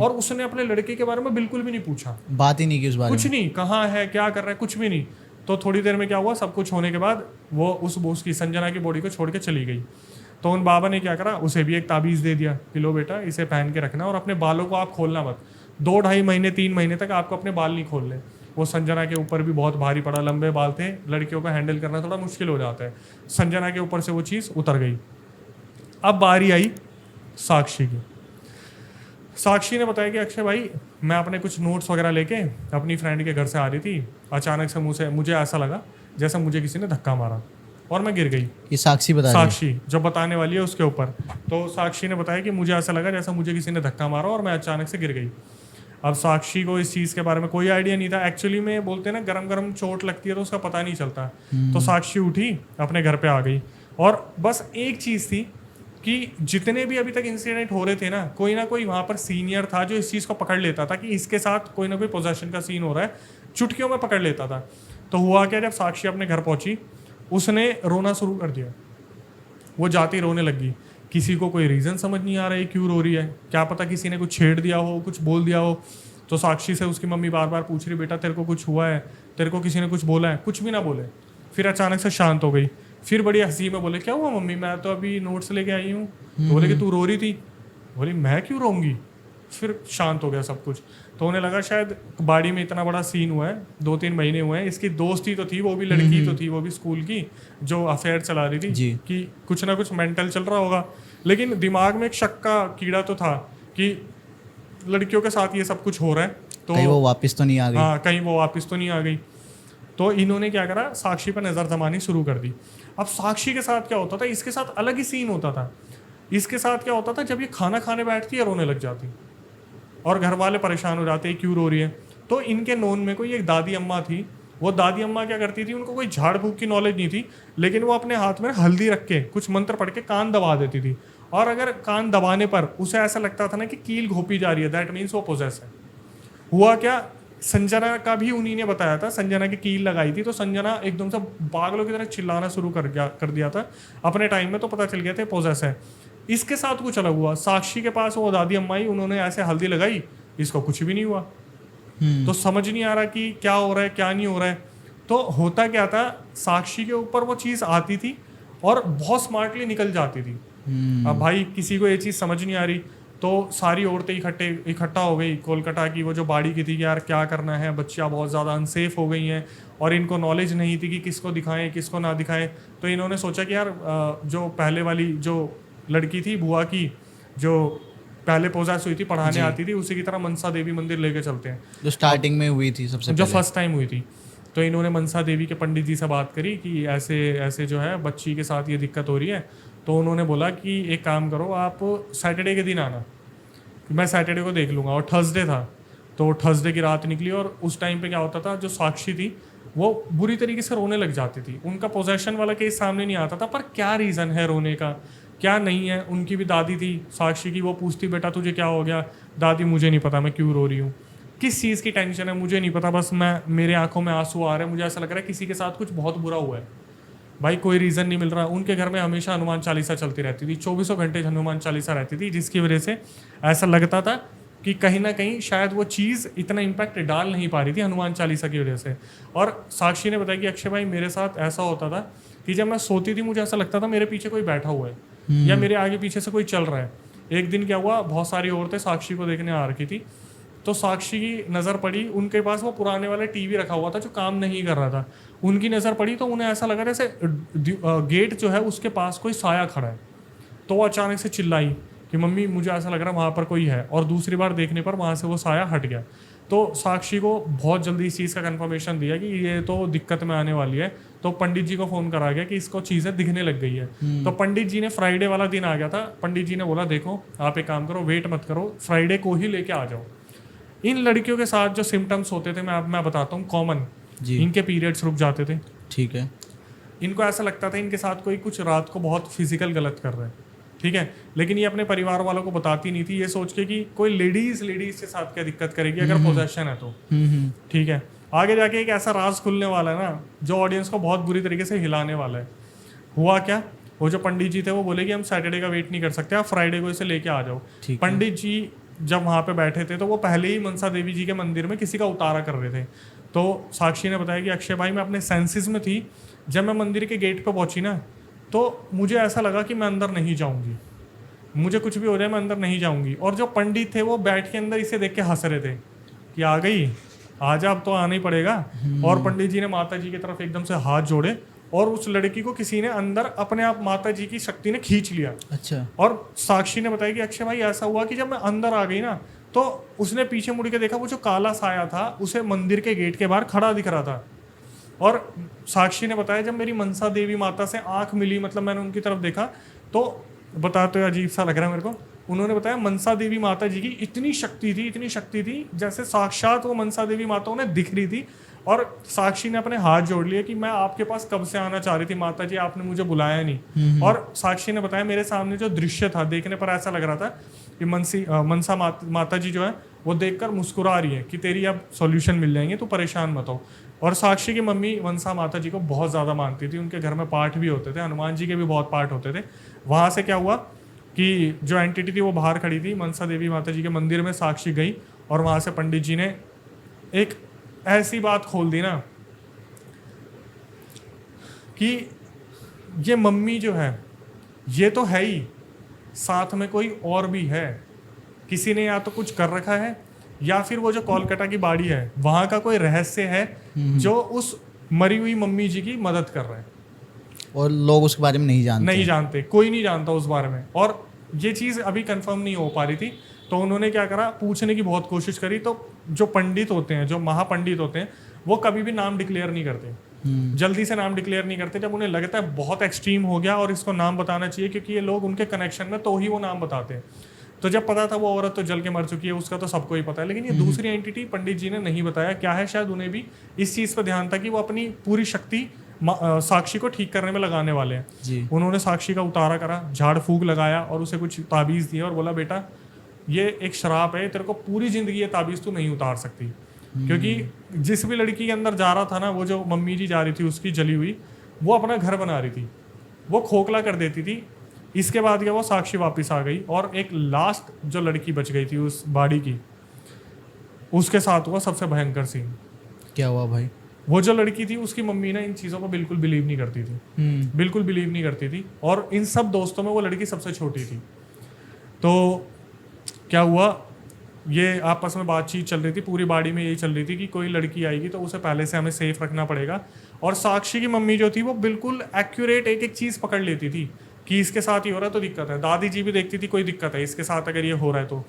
और उसने अपने लड़के के बारे में बिल्कुल भी नहीं पूछा, बात ही नहीं की उस बारे में, कुछ नहीं, कहाँ है, क्या कर रहा है, कुछ भी नहीं। तो थोड़ी देर में क्या हुआ, सब कुछ होने के बाद वो उसकी संजना की बॉडी को छोड़ के चली गई। तो उन बाबा ने क्या करा, उसे भी एक ताबीज़ दे दिया कि लो बेटा इसे पहन के रखना और अपने बालों को आप खोलना मत, 2-2.5 महीने 3 महीने तक आपको अपने बाल नहीं खोलने। वो संजना के ऊपर भी बहुत भारी पड़ा, लंबे बाल थे, लड़कियों को हैंडल करना थोड़ा मुश्किल हो जाता है। संजना के ऊपर से वो चीज़ उतर गई। अब बारी आई साक्षी की। साक्षी ने बताया कि अक्षय भाई, मैं अपने कुछ नोट्स वगैरह लेके अपनी फ्रेंड के घर से आ रही थी, अचानक से मुझे ऐसा लगा जैसे मुझे किसी ने धक्का मारा और मैं गिर गई। ये साक्षी बता रही है। साक्षी जो बताने वाली है उसके ऊपर। तो साक्षी ने बताया कि मुझे ऐसा लगा जैसा मुझे किसी ने धक्का मारा और मैं अचानक से गिर गई। अब साक्षी को इस चीज़ के बारे में कोई आइडिया नहीं था। एक्चुअली में बोलते हैं ना, गरम गरम चोट लगती है तो उसका पता नहीं चलता। तो साक्षी उठी, अपने घर पे आ गई और बस एक चीज़ थी कि जितने भी अभी तक इंसिडेंट हो रहे थे ना कोई वहाँ पर सीनियर था जो इस चीज़ को पकड़ लेता था कि इसके साथ कोई ना कोई पोजेशन का सीन हो रहा है, चुटकियों में पकड़ लेता था। तो हुआ क्या, जब साक्षी अपने घर पहुंची उसने रोना शुरू कर दिया। वो जाती रोने लगी। किसी को कोई रीज़न समझ नहीं आ रहा है क्यों रो रही है, क्या पता किसी ने कुछ छेड़ दिया हो, कुछ बोल दिया हो। तो साक्षी से उसकी मम्मी बार बार पूछ रही, बेटा तेरे को कुछ हुआ है, तेरे को किसी ने कुछ बोला है? कुछ भी ना बोले। फिर अचानक से शांत हो गई। फिर बड़ी हंसी में बोले, क्या हुआ मम्मी, मैं तो अभी नोट्स लेके आई हूँ। तो बोले कि तू रो रही थी। बोली मैं क्यों रोऊंगी। फिर शांत हो गया सब कुछ। तो उन्हें लगा शायद बाड़ी में इतना बड़ा सीन हुआ है, 2-3 महीने हुए हैं, इसकी दोस्ती तो थी, वो भी लड़की तो थी, वो भी स्कूल की जो अफेयर चला रही थी कि कुछ ना कुछ मेंटल चल रहा होगा। लेकिन दिमाग में एक शक का कीड़ा तो था कि लड़कियों के साथ ये सब कुछ हो रहा है, तो कहीं वो वापस तो नहीं आ गई। हाँ, कहीं वो वापस तो नहीं आ गई। तो इन्होंने क्या करा, साक्षी पर नज़र जमानी शुरू कर दी। अब साक्षी के साथ क्या होता था, इसके साथ अलग ही सीन होता था। इसके साथ क्या होता था, जब ये खाना खाने बैठती है रोने लग जाती और घर वाले परेशान हो जाते हैं क्यों रो रही है। तो इनके नोन में कोई एक दादी अम्मा थी। वो दादी अम्मा क्या करती थी, उनको कोई झाड़ फूक की नॉलेज नहीं थी, लेकिन वो अपने हाथ में हल्दी रख के कुछ मंत्र पढ़ के कान दबा देती थी। और अगर कान दबाने पर उसे ऐसा लगता था ना कि कील घोपी जा रही है, दैट मीन्स वो पोजेस है। हुआ क्या, संजना का भी उन्हीं ने बताया था, संजना की कील लगाई थी तो संजना एकदम से पागलों की तरह चिल्लाना शुरू कर दिया था अपने टाइम में। तो पता चल गया था पोजेस है। इसके साथ कुछ अलग हुआ। साक्षी के पास वो दादी अम्मा ही, उन्होंने ऐसे हल्दी लगाई, इसको कुछ भी नहीं हुआ। तो समझ नहीं आ रहा कि क्या हो रहा है क्या नहीं हो रहा है। तो होता क्या था, साक्षी के ऊपर वो चीज़ आती थी और बहुत स्मार्टली निकल जाती थी। अब भाई किसी को ये चीज़ समझ नहीं आ रही, तो सारी औरतें इकट्ठा हो गई कोलकाता की, वो जो बाड़ी की थी कि यार क्या करना है, बच्चियाँ बहुत ज़्यादा अनसेफ हो गई हैं और इनको नॉलेज नहीं थी कि किसको दिखाएं किसको ना दिखाएं। तो इन्होंने सोचा कि यार जो पहले वाली जो लड़की थी बुआ की, जो पहले पोजेस हुई थी, पढ़ाने आती थी, उसी की तरह मनसा देवी मंदिर लेके चलते हैं, जो स्टार्टिंग में हुई थी सबसे जो फर्स्ट टाइम हुई थी। तो इन्होंने मनसा देवी के पंडित जी से बात करी कि ऐसे ऐसे जो है बच्ची के साथ ये दिक्कत हो रही है। तो उन्होंने बोला कि एक काम करो, आप सैटरडे के दिन आना, मैं सैटरडे को देख लूँगा। और थर्सडे था, तो थर्सडे की रात निकली और उस टाइम पे क्या होता था, जो साक्षी थी वो बुरी तरीके से रोने लग जाती थी। उनका पोजेशन वाला केस सामने नहीं आता था, पर क्या रीज़न है रोने का क्या नहीं है। उनकी भी दादी थी साक्षी की, वो पूछती बेटा तुझे क्या हो गया। दादी मुझे नहीं पता मैं क्यों रो रही हूँ, किस चीज़ की टेंशन है मुझे नहीं पता, बस मेरे आंखों में आंसू आ रहे हैं, मुझे ऐसा लग रहा है किसी के साथ कुछ बहुत बुरा हुआ है। भाई कोई रीज़न नहीं मिल रहा। उनके घर में हमेशा हनुमान चालीसा चलती रहती थी, 24 घंटे हनुमान चालीसा रहती थी, जिसकी वजह से ऐसा लगता था कि कहीं ना कहीं शायद वो चीज़ इतना इम्पैक्ट डाल नहीं पा रही थी हनुमान चालीसा की वजह से। और साक्षी ने बताया कि अक्षय भाई मेरे साथ ऐसा होता था कि जब मैं सोती थी मुझे ऐसा लगता था मेरे पीछे कोई बैठा हुआ है या मेरे आगे पीछे से कोई चल रहा है। एक दिन क्या हुआ, बहुत सारी औरतें साक्षी को देखने आ रखी थी, तो साक्षी की नज़र पड़ी, उनके पास वो पुराने वाला टीवी रखा हुआ था जो काम नहीं कर रहा था। उनकी नज़र पड़ी तो उन्हें ऐसा लगा जैसे गेट जो है उसके पास कोई साया खड़ा है। तो वो अचानक से चिल्लाई कि मम्मी मुझे ऐसा लग रहा है वहाँ पर कोई है, और दूसरी बार देखने पर वहाँ से वो साया हट गया। तो साक्षी को बहुत जल्दी इस चीज़ का कंफर्मेशन दिया कि ये तो दिक्कत में आने वाली है। तो पंडित जी को फ़ोन करा गया कि इसको चीज़ें दिखने लग गई है। तो पंडित जी ने फ्राइडे वाला दिन आ गया था, पंडित जी ने बोला देखो आप एक काम करो, वेट मत करो, फ्राइडे को ही लेके आ जाओ। इन लड़कियों के साथ जो सिम्टम्स होते थे मैं बताता हूँ कॉमन, इनके पीरियड्स रुक जाते थे। ठीक है। इनको ऐसा लगता था इनके साथ कोई कुछ रात को बहुत फिजिकल गलत कर रहा है, ठीक है, लेकिन ये अपने परिवार वालों को बताती नहीं थी, ये सोच के कि कोई लेडीज के साथ क्या दिक्कत करेगी अगर पोजेशन है तो। ठीक है, आगे जाके एक ऐसा राज खुलने वाला है ना जो ऑडियंस को बहुत बुरी तरीके से हिलाने वाला है। हुआ क्या, वो जो पंडित जी थे वो बोले कि हम सैटरडे का वेट नहीं कर सकते, आप फ्राइडे को इसे लेके आ जाओ। पंडित जी जब वहाँ पे बैठे थे तो वो पहले ही मनसा देवी जी के मंदिर में किसी का उतारा कर रहे थे। तो साक्षी ने बताया कि अक्षय भाई मैं अपने सेंसेस में थी, जब मैं मंदिर के गेट पर पहुंची ना तो मुझे ऐसा लगा कि मैं अंदर नहीं जाऊंगी, मुझे कुछ भी हो जाए मैं अंदर नहीं जाऊंगी। और जो पंडित थे वो बैठ के अंदर इसे देख के हंस रहे थे कि आ गई, आज अब तो आना ही पड़ेगा। और पंडित जी ने माता जी की तरफ एकदम से हाथ जोड़े और उस लड़की को किसी ने अंदर अपने आप माता जी की शक्ति ने खींच लिया। अच्छा। और साक्षी ने बताया कि अक्षय भाई ऐसा हुआ कि जब मैं अंदर आ गई ना तो उसने पीछे मुड़ के देखा, वो जो काला साया था उसे मंदिर के गेट के बाहर खड़ा दिख रहा था। और साक्षी ने बताया जब मेरी मनसा देवी माता से आंख मिली, मतलब मैंने उनकी तरफ देखा तो बताते हुए अजीब सा लग रहा है मेरे को, उन्होंने बताया मनसा देवी माता जी की इतनी शक्ति थी जैसे साक्षात वो मनसा देवी माता उन्हें दिख रही थी। और साक्षी ने अपने हाथ जोड़ लिए कि मैं आपके पास कब से आना चाह रही थी माता जी, आपने मुझे बुलाया नहीं। और साक्षी ने बताया मेरे सामने जो दृश्य था देखने पर ऐसा लग रहा था कि मनसा माता जी जो है वो देखकर मुस्कुरा रही है कि तेरी अब सॉल्यूशन मिल जाएंगे, तो परेशान मत हो। और साक्षी की मम्मी मनसा माता जी को बहुत ज़्यादा मानती थी, उनके घर में पाठ भी होते थे, हनुमान जी के भी बहुत पाठ होते थे। वहाँ से क्या हुआ कि जो एंटिटी थी वो बाहर खड़ी थी, मनसा देवी माता जी के मंदिर में साक्षी गई और वहाँ से पंडित जी ने एक ऐसी बात खोल दी ना कि ये मम्मी जो है ये तो है ही, साथ में कोई और भी है, किसी ने या तो कुछ कर रखा है या फिर वो जो कोलकाता की बाड़ी है वहाँ का कोई रहस्य है जो उस मरी हुई मम्मी जी की मदद कर रहा है। और लोग उसके बारे में नहीं जानते, कोई नहीं जानता उस बारे में। और ये चीज़ अभी कंफर्म नहीं हो पा रही थी, तो उन्होंने क्या करा, पूछने की बहुत कोशिश करी। तो जो पंडित होते हैं, जो महापंडित होते हैं, वो कभी भी नाम डिक्लेयर नहीं करते, जल्दी से नाम डिक्लेयर नहीं करते। जब उन्हें लगता है बहुत एक्सट्रीम हो गया और इसको नाम बताना चाहिए क्योंकि ये लोग उनके कनेक्शन में, तो ही वो नाम बताते हैं। तो जब पता था वो औरत तो जल के मर चुकी है, उसका तो सबको ही पता है, लेकिन ये दूसरी एंटिटी पंडित जी ने नहीं बताया क्या है। शायद उन्हें भी इस चीज़ पर ध्यान था कि वो अपनी पूरी शक्ति साक्षी को ठीक करने में लगाने वाले हैं जी। उन्होंने साक्षी का उतारा करा, झाड़ फूक लगाया और उसे कुछ ताबीज़ दिया और बोला बेटा ये एक शराप है, तेरे को पूरी जिंदगी ये ताबीज़ तू नहीं उतार सकती। क्योंकि जिस भी लड़की के अंदर जा रहा था ना, वो जो मम्मी जी जा रही थी उसकी जली हुई, वो अपना घर बना रही थी, वो खोखला कर देती थी। इसके बाद क्या, वो साक्षी वापस आ गई और एक लास्ट जो लड़की बच गई थी उस बाड़ी की, उसके साथ हुआ सबसे भयंकर सीन। क्या हुआ भाई? वो जो लड़की थी उसकी मम्मी ना इन चीज़ों को बिल्कुल बिलीव नहीं करती थी, बिल्कुल बिलीव नहीं करती थी। और इन सब दोस्तों में वो लड़की सबसे छोटी थी। तो क्या हुआ, ये आपस में बातचीत चल रही थी, पूरी बाड़ी में यही चल रही थी कि कोई लड़की आएगी तो उसे पहले से हमें सेफ रखना पड़ेगा। और साक्षी की मम्मी जो थी वो बिल्कुल एक्यूरेट एक एक चीज़ पकड़ लेती थी कि इसके साथ ही हो रहा है तो दिक्कत है। दादी जी भी देखती थी कोई दिक्कत है इसके साथ अगर ये हो रहा है तो।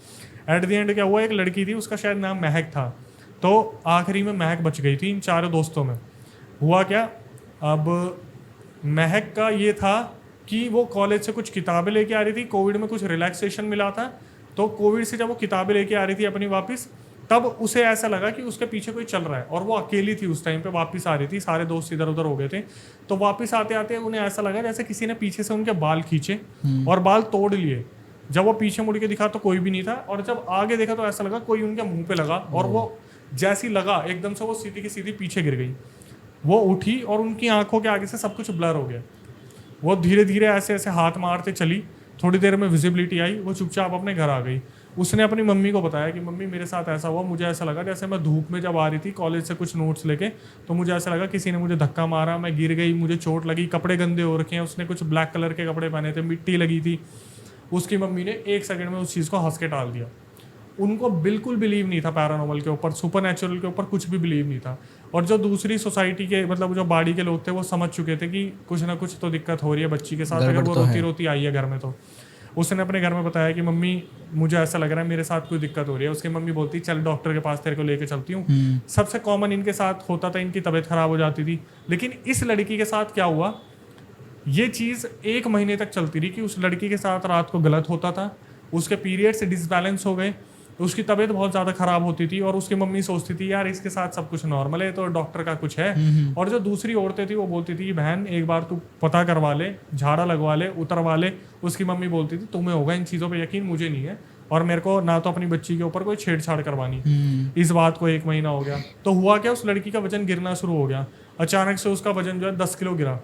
एट द एंड क्या हुआ, एक लड़की थी उसका शायद नाम महक था, तो आखिरी में महक बच गई थी इन चारों दोस्तों में। हुआ क्या, अब महक का ये था कि वो कॉलेज से कुछ किताबें लेके आ रही थी, कोविड में कुछ रिलैक्सेशन मिला था, तो कोविड से जब वो किताबें लेके आ रही थी अपनी वापस, तब उसे ऐसा लगा कि उसके पीछे कोई चल रहा है। और वो अकेली थी उस टाइम पे, वापस आ रही थी, सारे दोस्त इधर उधर हो गए थे। तो वापस आते आते उन्हें ऐसा लगा जैसे किसी ने पीछे से उनके बाल खींचे और बाल तोड़ लिए। जब वो पीछे मुड़ के दिखा तो कोई भी नहीं था, और जब आगे देखा तो ऐसा लगा कोई उनके मुंह पे लगा, और वो जैसी लगा एकदम से वो सीधी की सीधी पीछे गिर गई। वो उठी और उनकी आंखों के आगे से सब कुछ ब्लर हो गया। वो धीरे धीरे ऐसे ऐसे हाथ मारते चली, थोड़ी देर में विजिबिलिटी आई, वो चुपचाप अपने घर आ गई। उसने अपनी मम्मी को बताया कि मम्मी मेरे साथ ऐसा हुआ, मुझे ऐसा लगा जैसे मैं धूप में जब आ रही थी कॉलेज से कुछ नोट्स लेके, तो मुझे ऐसा लगा किसी ने मुझे धक्का मारा, मैं गिर गई, मुझे चोट लगी, कपड़े गंदे हो रखे हैं, उसने कुछ ब्लैक कलर के कपड़े पहने थे, मिट्टी लगी थी। उसकी मम्मी ने 1 सेकंड में उस चीज़ को हंस के टाल दिया। उनको बिल्कुल बिलीव नहीं था पैरानॉर्मल के ऊपर, सुपर नेचुरल के ऊपर कुछ भी बिलीव नहीं था। और जो दूसरी सोसाइटी के, मतलब जो बाड़ी के लोग थे, वो समझ चुके थे कि कुछ ना कुछ तो दिक्कत हो रही है बच्ची के साथ, अगर वो रोती रोती आई है घर में। तो उसने अपने घर में बताया कि मम्मी मुझे ऐसा लग रहा है मेरे साथ कोई दिक्कत हो रही है। उसकी मम्मी बोलती चल डॉक्टर के पास तेरे को लेके चलती हूँ। सबसे कॉमन इनके साथ होता था, इनकी तबीयत खराब हो जाती थी। लेकिन इस लड़की के साथ क्या हुआ, ये चीज़ 1 महीने तक चलती रही कि उस लड़की के साथ रात को गलत होता था, उसके पीरियड से डिसबैलेंस हो गए, उसकी तबीयत बहुत ज़्यादा ख़राब होती थी, और उसकी मम्मी सोचती थी यार इसके साथ सब कुछ नॉर्मल है, तो डॉक्टर का कुछ है। और जो दूसरी औरतें थी वो बोलती थी बहन एक बार तू पता करवा ले, झाड़ा लगवा ले, उतरवा ले। उसकी मम्मी बोलती थी तुम्हें होगा इन चीज़ों पे यकीन, मुझे नहीं है, और मेरे को ना तो अपनी बच्ची के ऊपर कोई छेड़छाड़ करवानी। इस बात को 1 महीना हो गया। तो हुआ क्या, उस लड़की का वजन गिरना शुरू हो गया। अचानक से उसका वजन जो है 10 किलो गिरा।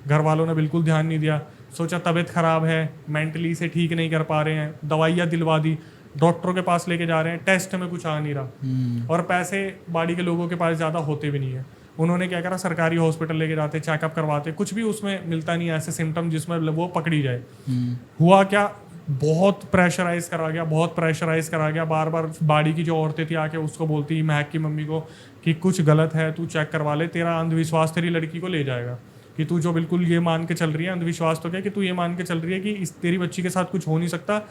घर वालों ने बिल्कुल ध्यान नहीं दिया, सोचा तबीयत ख़राब है, मेंटली से ठीक नहीं कर पा रहे हैं, दवाइयाँ दिलवा दी। डॉक्टरों के पास लेके जा रहे हैं, टेस्ट में कुछ आ नहीं रहा, और पैसे बाड़ी के लोगों के पास ज़्यादा होते भी नहीं है। उन्होंने क्या करा, सरकारी हॉस्पिटल लेके जाते, चेकअप करवाते, कुछ भी उसमें मिलता नहीं है ऐसे सिम्टम जिसमें वो पकड़ी जाए। हुआ क्या, बहुत प्रेशराइज करा गया, बहुत प्रेशराइज करा गया। बार बार बाड़ी की जो औरतें थी आके उसको बोलती, महक की मम्मी को, कि कुछ गलत है, तू चेक करवा ले, तेरा अंधविश्वास तेरी लड़की को ले जाएगा। कि तू जो बिल्कुल ये मान के चल रही है, अंधविश्वास तो क्या, कि तू ये मान के चल रही है कि इस तेरी बच्ची के साथ कुछ हो नहीं सकता।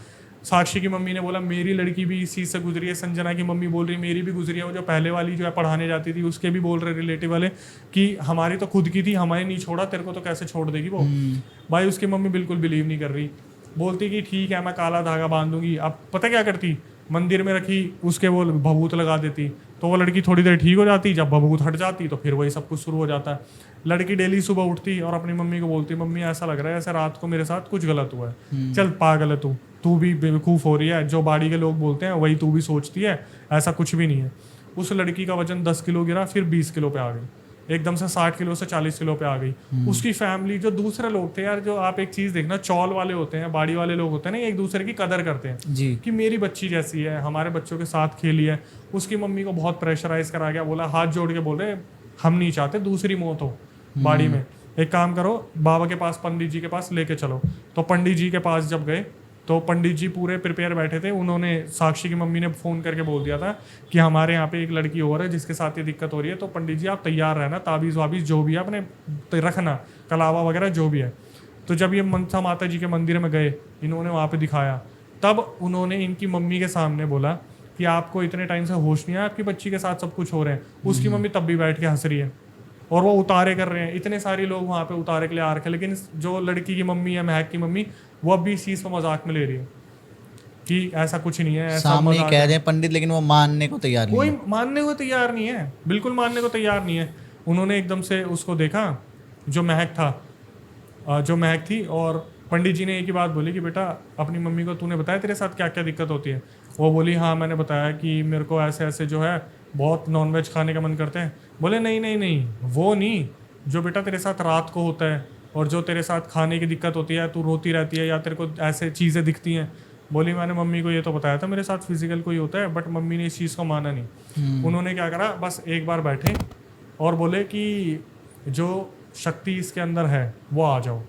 साक्षी की मम्मी ने बोला मेरी लड़की भी इस चीज़ से गुजरी है, संजना की मम्मी बोल रही है मेरी भी गुजरी है, वो जो पहले वाली जो है पढ़ाने जाती थी उसके भी बोल रहे रिलेटिव वाले कि हमारी तो खुद की थी, हमारे नहीं छोड़ा, तेरे को तो कैसे छोड़ देगी वो। भाई उसकी मम्मी बिल्कुल बिलीव नहीं कर रही, बोलती कि ठीक है मैं काला धागा बांध दूंगी। अब पता क्या करती, मंदिर में रखी उसके वो भभूत लगा देती, तो वो लड़की थोड़ी देर ठीक हो जाती, जब भभूत हट जाती तो फिर वही सब कुछ शुरू हो जाता है। लड़की डेली सुबह उठती और अपनी मम्मी को बोलती, मम्मी ऐसा लग रहा है ऐसा रात को मेरे साथ कुछ गलत हुआ है। चल पागल है तू भी बेवकूफ़ हो रही है, जो बाड़ी के लोग बोलते हैं वही तू भी सोचती है, ऐसा कुछ भी नहीं है। उस लड़की का वजन 10 किलो गिरा, फिर 20 किलो पे आ गई, एकदम से 60 किलो से 40 किलो पे आ गई। उसकी फैमिली, जो दूसरे लोग थे यार, जो आप एक चीज़ देखना, चौल वाले होते हैं, बाड़ी वाले लोग होते हैं ना, एक दूसरे की कदर करते हैं जी। कि मेरी बच्ची जैसी है, हमारे बच्चों के साथ खेली है। उसकी मम्मी को बहुत प्रेशराइज करा गया, बोला हाथ जोड़ के बोल रहे हम नहीं चाहते दूसरी मौत हो बाड़ी में, एक काम करो बाबा के पास, पंडित जी के पास लेके चलो। तो पंडित जी के पास जब गए तो पंडित जी पूरे प्रिपेयर बैठे थे। उन्होंने, साक्षी की मम्मी ने फ़ोन करके बोल दिया था कि हमारे यहाँ पे एक लड़की और है जिसके साथ ये दिक्कत हो रही है, तो पंडित जी आप तैयार रहना, ताबीज़ वाबीज़ जो भी है अपने रखना, कलावा वगैरह जो भी है। तो जब ये मनसा माता जी के मंदिर में गए, इन्होंने वहाँ पे दिखाया, तब उन्होंने इनकी मम्मी के सामने बोला कि आपको इतने टाइम से होश नहीं है, आपकी बच्ची के साथ सब कुछ हो रहे हैं। उसकी मम्मी तब भी बैठ के हंस रही है और वो उतारे कर रहे हैं। इतने सारे लोग वहाँ पे उतारे के लिए आ रखे हैं, लेकिन जो लड़की की मम्मी है, महक की मम्मी, वो अब भी इस चीज़ को मजाक में ले रही है कि ऐसा कुछ नहीं है, ऐसा सामने मजाक कह है। रहे हैं पंडित, लेकिन वो मानने को तैयार नहीं कोई है। मानने को तैयार नहीं है, बिल्कुल मानने को तैयार नहीं है। उन्होंने एकदम से उसको देखा, जो महक था, जो महक थी, और पंडित जी ने एक ही बात बोली कि बेटा अपनी मम्मी को तूने बताया तेरे साथ क्या क्या दिक्कत होती है? वो बोली हाँ मैंने बताया कि मेरे को ऐसे ऐसे जो है बहुत नॉनवेज खाने का मन करते हैं। बोले नहीं नहीं नहीं, वो नहीं, जो बेटा तेरे साथ रात को होता है और जो तेरे साथ खाने की दिक्कत होती है, तू रोती रहती है या तेरे को ऐसे चीज़ें दिखती हैं। बोली मैंने मम्मी को ये तो बताया था मेरे साथ फिजिकल कोई होता है, बट मम्मी ने इस चीज़ को माना नहीं। उन्होंने क्या करा, बस एक बार बैठे और बोले कि जो शक्ति इसके अंदर है वो आ जाओ।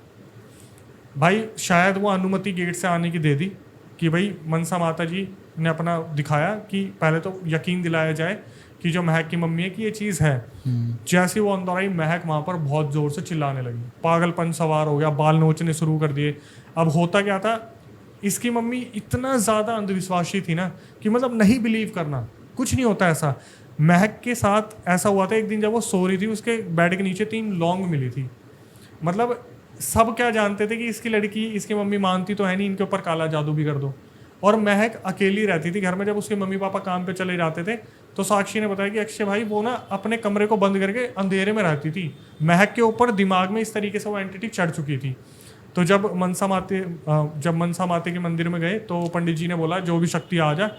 भाई शायद वो अनुमति गेट से आने की दे दी कि भाई मनसा माता जी ने अपना दिखाया कि पहले तो यकीन दिलाया जाए कि जो महक की मम्मी है कि ये चीज़ है। जैसे वो अंदर आई, महक वहाँ पर बहुत ज़ोर से चिल्लाने लगी, पागलपन सवार हो गया, बाल नोचने शुरू कर दिए। अब होता क्या था, इसकी मम्मी इतना ज़्यादा अंधविश्वासी थी ना कि मतलब नहीं बिलीव करना, कुछ नहीं होता ऐसा। महक के साथ ऐसा हुआ था एक दिन जब वो सो रही थी, उसके बेड के नीचे 3 लौंग मिली थी। मतलब सब क्या जानते थे कि इसकी लड़की, इसकी मम्मी मानती तो है नहीं, इनके ऊपर काला जादू भी कर दो। और महक अकेली रहती थी घर में। जब उसके मम्मी पापा काम पे चले जाते थे तो साक्षी ने बताया कि अक्षय भाई वो ना अपने कमरे को बंद करके अंधेरे में रहती थी। महक के ऊपर दिमाग में इस तरीके से वो एंटिटी चढ़ चुकी थी। तो जब मनसा माते के मंदिर में गए तो पंडित जी ने बोला जो भी शक्ति आ जा।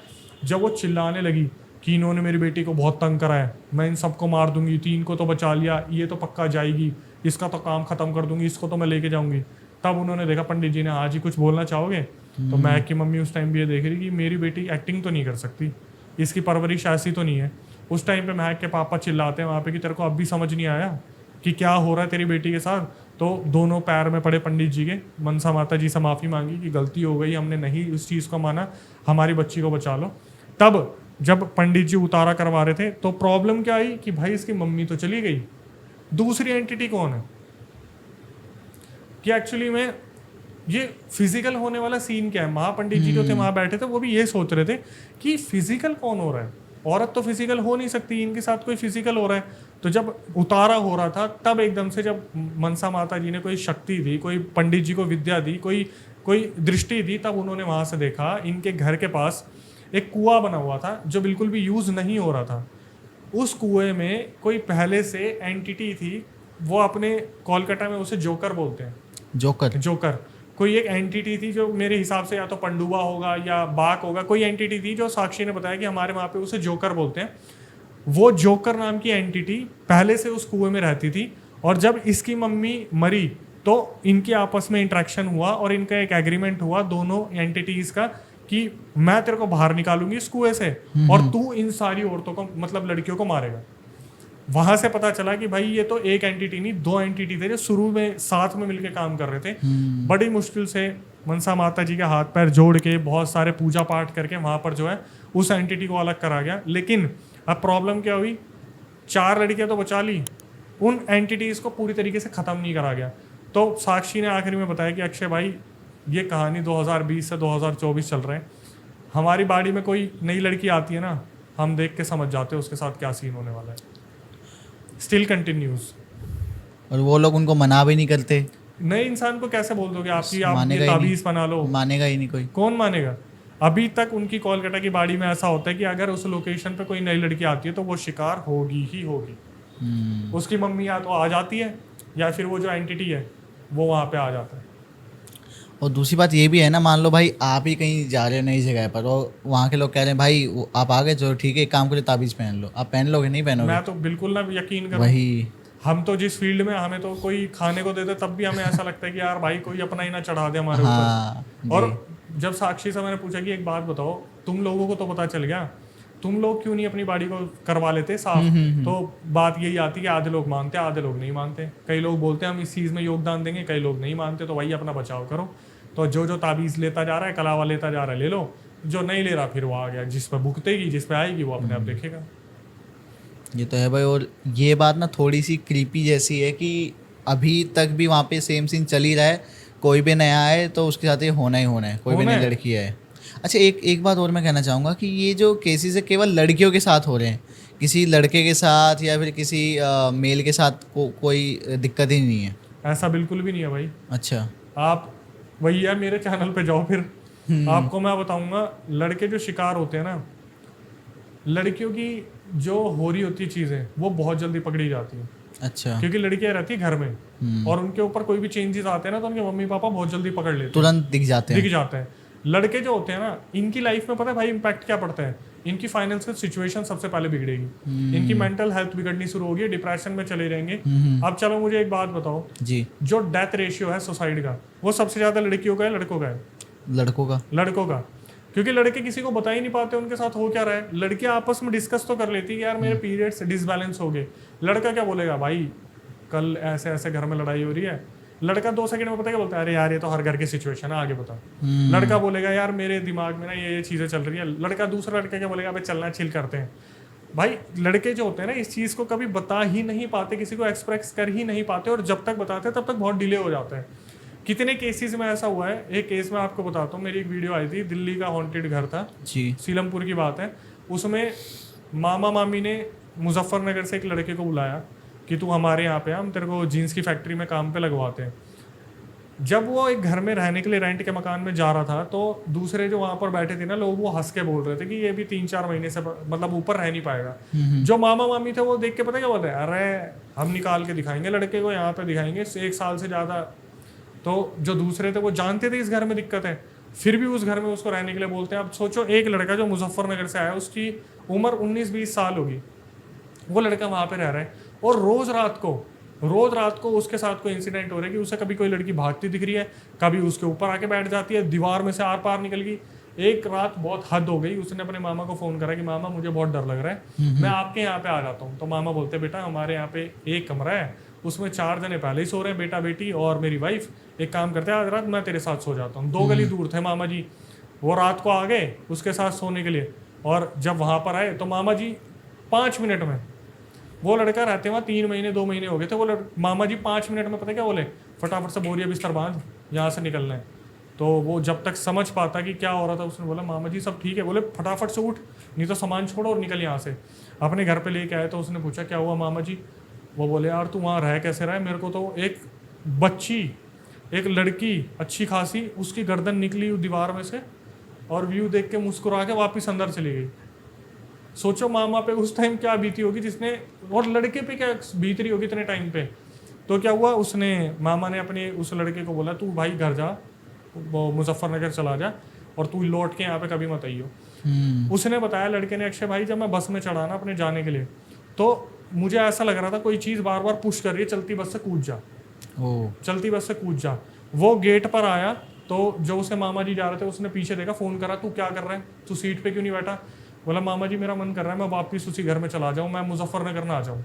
जब वो चिल्लाने लगी कि इन्होंने मेरी बेटी को बहुत तंग करा है, मैं इन सबको मार दूंगी, 3 को तो बचा लिया, ये तो पक्का जाएगी, इसका तो काम खत्म कर दूंगी, इसको तो मैं लेके जाऊंगी। तब उन्होंने देखा पंडित जी ने, आज ही कुछ बोलना चाहोगे? तो महक की मम्मी उस टाइम भी ये देख रही कि मेरी बेटी एक्टिंग तो नहीं कर सकती, इसकी परवरिश ऐसी तो नहीं है। उस टाइम पे महक के पापा चिल्लाते हैं वहाँ पे कि तेरे को अब भी समझ नहीं आया कि क्या हो रहा है तेरी बेटी के साथ? तो दोनों पैर में पड़े पंडित जी के, मनसा माता जी से माफ़ी मांगी कि गलती हो गई, हमने नहीं उस चीज़ को माना, हमारी बच्ची को बचा लो। तब जब पंडित जी उतारा करवा रहे थे तो प्रॉब्लम क्या आई कि भाई इसकी मम्मी तो चली गई, दूसरी एंटिटी कौन है? कि एक्चुअली में ये फिजिकल होने वाला सीन क्या है? महापंडित जी जो थे वहाँ बैठे थे वो भी ये सोच रहे थे कि फिजिकल कौन हो रहा है, औरत तो फिजिकल हो नहीं सकती, इनके साथ कोई फिजिकल हो रहा है। तो जब उतारा हो रहा था तब एकदम से जब मनसा माता जी ने कोई शक्ति दी, कोई पंडित जी को विद्या दी, कोई दृष्टि दी, तब उन्होंने वहाँ से देखा इनके घर के पास एक कुआं बना हुआ था जो बिल्कुल भी यूज़ नहीं हो रहा था। उस कुएं में कोई पहले से एंटिटी थी, वो अपने कोलकाता में उसे जोकर बोलते हैं। जोकर कोई एक एंटिटी थी जो मेरे हिसाब से या तो पंडुबा होगा या बाक होगा, कोई एंटिटी थी जो साक्षी ने बताया कि हमारे वहाँ पे उसे जोकर बोलते हैं। वो जोकर नाम की एंटिटी पहले से उस कुएं में रहती थी और जब इसकी मम्मी मरी तो इनके आपस में इंटरेक्शन हुआ और इनका एक एग्रीमेंट हुआ दोनों एंटिटीज़ का कि मैं तेरे को बाहर निकालूंगी इस कुएं से और तू इन सारी औरतों को मतलब लड़कियों को मारेगा। वहां से पता चला कि भाई ये तो एक एंटिटी नहीं, 2 एंटिटी थे जो शुरू में साथ में मिलकर काम कर रहे थे। बड़ी मुश्किल से मनसा माता जी के हाथ पैर जोड़ के बहुत सारे पूजा पाठ करके वहां पर जो है उस एंटिटी को अलग करा गया। लेकिन अब प्रॉब्लम क्या हुई, 4 लड़कियां तो बचा ली, उन एंटिटीज को पूरी तरीके से खत्म नहीं करा गया। तो साक्षी ने आखिरी में बताया कि अक्षय भाई ये कहानी 2020 से 2024 चल रहे हैं, हमारी बाड़ी में कोई नई लड़की आती है ना, हम देख के समझ जाते हैं उसके साथ क्या सीन होने वाला है। Still continues. और वो लोग उनको मना भी नहीं करते। नए इंसान को कैसे बोल दोगे आपकी आप मानेगा ये ही नहीं। ताबीज बना लो, मानेगा ही नहीं कोई। कौन मानेगा। अभी तक उनकी कोलकाता की बाड़ी में ऐसा होता है कि अगर उस लोकेशन पे कोई नई लड़की आती है तो वो शिकार होगी ही होगी। उसकी मम्मी या तो आ जाती है या फिर वो जो एंटिटी है वो वहाँ पे आ जाता है। और दूसरी बात ये भी है ना, मान लो भाई आप ही कहीं जा रहे हो नई जगह पर और वहाँ के लोग कह रहे हैं भाई आप आ गए, चलो ठीक है, एक काम करिए ताबीज़ पहन लो। आप पहन लोगे? नहीं पहनोगे। मैं तो बिल्कुल ना यकीन करूँ। वही। हम तो जिस फील्ड में, हमें तो कोई खाने को देते तब भी हमें ऐसा लगता है कि यार भाई कोई अपना ही ना चढ़ा दे हमारे हाँ ऊपर। और जब साक्षी से मैंने पूछा कि एक बात बताओ, तुम लोगों को तो पता चल गया, तुम लोग क्यों नहीं अपनी बाड़ी को करवा लेते साफ। तो बात यही आती कि आधे लोग मानते, आधे लोग नहीं मानते। कई लोग बोलते हैं हम इस चीज़ में योगदान देंगे, कई लोग नहीं मानते। तो भाई अपना बचाव करो। तो जो ताबीज़ लेता जा रहा है, कलावा लेता जा रहा है, ले लो। जो नहीं ले रहा फिर वो आ गया, जिस पर भुगतेगी, जिस पे आएगी वो अपने आप देखेगा। ये तो है भाई। और ये बात ना थोड़ी सी क्रीपी जैसी है कि अभी तक भी वहाँ पे सेम सीन चल ही रहा है। कोई भी नया आए तो उसके साथ ये होना ही होना है, कोई भी नई लड़की है। अच्छा, एक बात और मैं कहना चाहूँगा कि ये जो केसेस है केवल लड़कियों के साथ हो रहे हैं, किसी लड़के के साथ या फिर किसी मेल के साथ कोई दिक्कत ही नहीं है। ऐसा बिल्कुल भी नहीं है भाई। अच्छा। आप वही है, मेरे चैनल पे जाओ फिर आपको मैं बताऊंगा। लड़के जो शिकार होते हैं ना, लड़कियों की जो हो रही होती चीज़ें वो बहुत जल्दी पकड़ी जाती है। अच्छा। क्योंकि लड़कियां रहती है घर में और उनके ऊपर कोई भी चेंजेस आते हैं ना तो उनके मम्मी पापा बहुत जल्दी पकड़ लेते हैं, तुरंत दिख जाते हैं। लड़के जो होते हैं ना, इनकी लाइफ में पता है भाई इम्पैक्ट क्या पड़ता है। इनकी फाइनेंशियल सिचुएशन सबसे पहले बिगड़ेगी, इनकी मेंटल हेल्थ बिगड़नी शुरू होगी, डिप्रेशन में चले जाएंगे। अब चलो मुझे एक बात बताओ जी, जो डेथ रेशियो है सुसाइड का, वो सबसे ज्यादा लड़कियों का है लड़कों का है? लड़कों का। क्योंकि लड़के किसी को बता ही नहीं पाते उनके साथ हो क्या रहा है। लड़कियां आपस में डिस्कस तो कर लेती है कि यार मेरे पीरियड्स डिसबैलेंस हो गए। लड़का क्या बोलेगा, भाई कल ऐसे ऐसे घर में लड़ाई हो रही है। लड़का 2 सेकंड में पता क्या बोलता है, अरे यार ये तो हर घर की सिचुएशन है, आगे बता। लड़का बोलेगा यार मेरे दिमाग में ना ये चीजें चल रही है। लड़का दूसरा लड़का क्या बोलेगा, अबे चलना चिल करते हैं। भाई लड़के जो होते हैं ना इस चीज को कभी बता ही नहीं पाते, किसी को एक्सप्रेस कर ही नहीं पाते, और जब तक बताते हैं तब तक बहुत डिले हो जाता है। कितने केसेस में ऐसा हुआ है। एक केस में आपको बताता हूँ, मेरी एक वीडियो आई थी, दिल्ली का हॉन्टेड घर था जी, सीलमपुर की बात है। उसमें मामा मामी ने मुजफ्फरनगर से एक लड़के को बुलाया कि तू हमारे यहाँ पे, हम तेरे को जीन्स की फैक्ट्री में काम पे लगवाते हैं। जब वो एक घर में रहने के लिए रेंट के मकान में जा रहा था तो दूसरे जो वहाँ पर बैठे थे ना लोग, वो हंस के बोल रहे थे कि ये भी 3-4 महीने से मतलब ऊपर रह नहीं पाएगा। जो मामा मामी थे वो देख के पता क्या बोलते हैं, अरे हम निकाल के दिखाएंगे लड़के को, यहाँ पे दिखाएंगे 1 साल से ज़्यादा। तो जो दूसरे थे वो जानते थे इस घर में दिक्कत है, फिर भी उस घर में उसको रहने के लिए बोलते हैं। अब सोचो एक लड़का जो मुजफ्फरनगर से आया, उसकी उम्र 19-20 साल होगी, वो लड़का वहाँ पे रह रहा है और रोज रात को उसके साथ कोई इंसिडेंट हो रहा है कि उसे कभी कोई लड़की भागती दिख रही है, कभी उसके ऊपर आके बैठ जाती है, दीवार में से आर पार निकल गई। एक रात बहुत हद हो गई, उसने अपने मामा को फ़ोन करा कि मामा मुझे बहुत डर लग रहा है, मैं आपके यहाँ पे आ जाता हूँ। तो मामा बोलते बेटा हमारे यहाँ पे एक कमरा है, उसमें 4 जने पहले ही सो रहे हैं, बेटा बेटी और मेरी वाइफ। एक काम करते हैं आज रात मैं तेरे साथ सो जाता हूँ। 2 गली दूर थे मामा जी, वो रात को आ गए उसके साथ सोने के लिए। और जब वहाँ पर आए तो मामा जी 5 मिनट में, वो लड़का रहते वहाँ 3 महीने 2 महीने हो गए थे, वो मामा जी 5 मिनट में पता क्या बोले, फटाफट से बोरिया बिस्तर बांध, यहाँ से निकलना है। तो वो जब तक समझ पाता कि क्या हो रहा था, उसने बोला मामा जी सब ठीक है। बोले फटाफट से उठ, नहीं तो सामान छोड़ो और निकल यहाँ से। अपने घर पे लेके आए तो उसने पूछा क्या हुआ मामा जी। वो बोले यार तू वहाँ रह कैसे रहा है, मेरे को तो एक बच्ची, एक लड़की अच्छी खासी, उसकी गर्दन निकली दीवार में से और व्यू देख के मुस्कुरा के वापस अंदर चली गई। सोचो मामा पे उस टाइम क्या बीती होगी जिसने, और लड़के पे क्या बीत रही होगी इतने टाइम पे। तो क्या हुआ, उसने मामा ने अपने उस लड़के को बोला तू भाई घर जा, मुजफ्फरनगर चला जा और तू लौट के यहाँ पे कभी मत आइयो। उसने बताया लड़के ने, अक्षय भाई जब मैं बस में चढ़ा ना अपने जाने के लिए, तो मुझे ऐसा लग रहा था कोई चीज़ बार बार पुश कर रही है, चलती बस से कूद जा, चलती बस से कूद जा। वो गेट पर आया तो तो जो उसे मामा जी जा रहे थे उसने पीछे देखा, फ़ोन करा, तू क्या कर रहा है, तू सीट पे क्यों नहीं बैठा? बोला मामा जी मेरा मन कर रहा है मैं वापस उसी घर में चला जाऊँ, मैं मुजफ्फरनगर ना आ जाऊँ।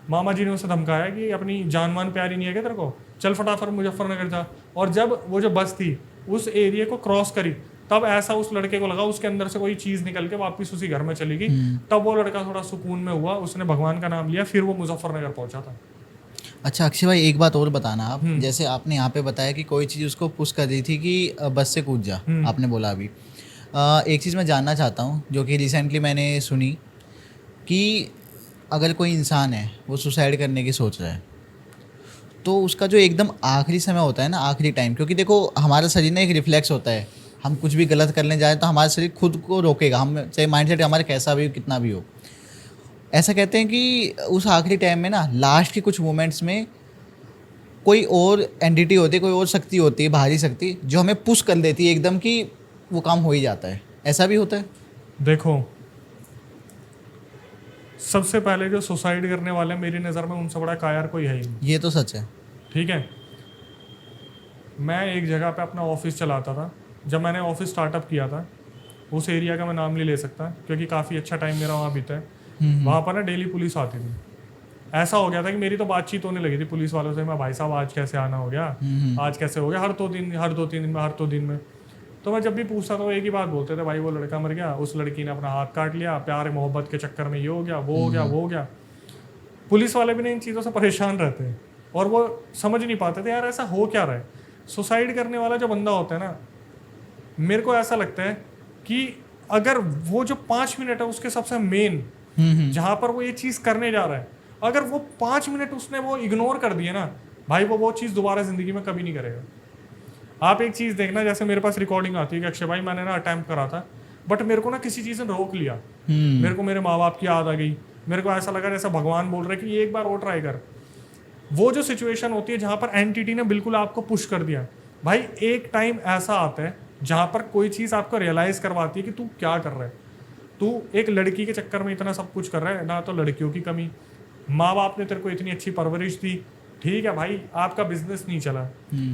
मामा जी ने उसे धमकाया कि अपनी जान मान प्यारी नहीं है क्या तेरे को, चल फटाफट मुजफ्फरनगर जा। और जब वो जो बस थी उस एरिया को क्रॉस करी, तब ऐसा उस लड़के को लगा उसके अंदर से कोई चीज़ निकल के वापस उसी घर में चली गई। तब वो लड़का थोड़ा सुकून में हुआ, उसने भगवान का नाम लिया, फिर वो मुजफ्फरनगर पहुंचा था। अच्छा अक्षय भाई, एक बात और बताना आप, जैसे आपने यहाँ पे बताया कि कोई चीज़ उसको पुश कर रही थी कि बस से कूद जा, आपने बोला अभी। एक चीज़ मैं जानना चाहता हूँ जो कि रिसेंटली मैंने सुनी कि अगर कोई इंसान है वो सुसाइड करने की सोच रहा है, तो उसका जो एकदम आखिरी समय होता है ना, आखिरी टाइम, क्योंकि देखो हमारा शरीर ना एक रिफ्लेक्स होता है, हम कुछ भी गलत करने जाए तो हमारा शरीर खुद को रोकेगा, हम चाहे माइंडसेट हमारा कैसा भी हो, कितना भी हो। ऐसा कहते हैं कि उस आखिरी टाइम में ना, लास्ट के कुछ मोमेंट्स में कोई और एंटिटी होती है, कोई और शक्ति होती है, बाहरी शक्ति, जो हमें पुश कर देती है एकदम कि वो काम हो ही जाता है। ऐसा भी होता है? देखो, सबसे पहले जो सुसाइड करने वाले हैं मेरी नज़र में उनसे बड़ा कायर कोई है ही नहीं। ये तो सच है। ठीक है, मैं एक जगह पे अपना ऑफिस चलाता था, जब मैंने ऑफिस स्टार्टअप किया था, उस एरिया का मैं नाम नहीं ले सकता क्योंकि काफ़ी अच्छा टाइम मेरा वहाँ बीता है। वहाँ पर ना डेली पुलिस आती थी। ऐसा हो गया था कि मेरी तो बातचीत होने लगी थी पुलिस वालों से, मैं भाई साहब आज कैसे आना हो गया, आज कैसे हो गया, हर 2 दिन में। तो मैं जब भी पूछता था वो एक ही बात बोलते थे, भाई वो लड़का मर गया, उस लड़की ने अपना हाथ काट लिया, प्यार मोहब्बत के चक्कर में ये हो गया, वो हो गया, वो हो गया। पुलिस वाले भी ना इन चीज़ों से परेशान रहते हैं और वो समझ नहीं पाते थे यार ऐसा हो क्या रहा है। सुसाइड करने वाला जो बंदा होता है ना, मेरे को ऐसा लगता है कि अगर वो जो 5 मिनट है उसके सबसे मेन, जहाँ पर वो ये चीज़ करने जा रहा है, अगर वो 5 मिनट उसने वो इग्नोर कर दिए ना भाई, वो चीज़ दोबारा ज़िंदगी में कभी नहीं करेगा। आप एक चीज़ देखना, जैसे मेरे पास रिकॉर्डिंग आती है कि अक्षय भाई मैंने ना अटैम्प्ट करा था, बट मेरे को ना किसी चीज़ ने रोक लिया, मेरे को मेरे माँ बाप की याद आ गई, मेरे को ऐसा लगा जैसा भगवान बोल रहे कि ये एक बार और ट्राई कर। वो जो सिचुएशन होती है जहाँ पर एंटिटी ने बिल्कुल आपको पुश कर दिया, भाई एक टाइम ऐसा आता है जहाँ पर कोई चीज़ आपको रियलाइज़ करवाती है कि तू क्या कर रहा है। तू एक लड़की के चक्कर में इतना सब कुछ कर रहा है, ना तो लड़कियों की कमी, माँ बाप ने तेरे को इतनी अच्छी परवरिश दी, ठीक है भाई आपका बिजनेस नहीं चला,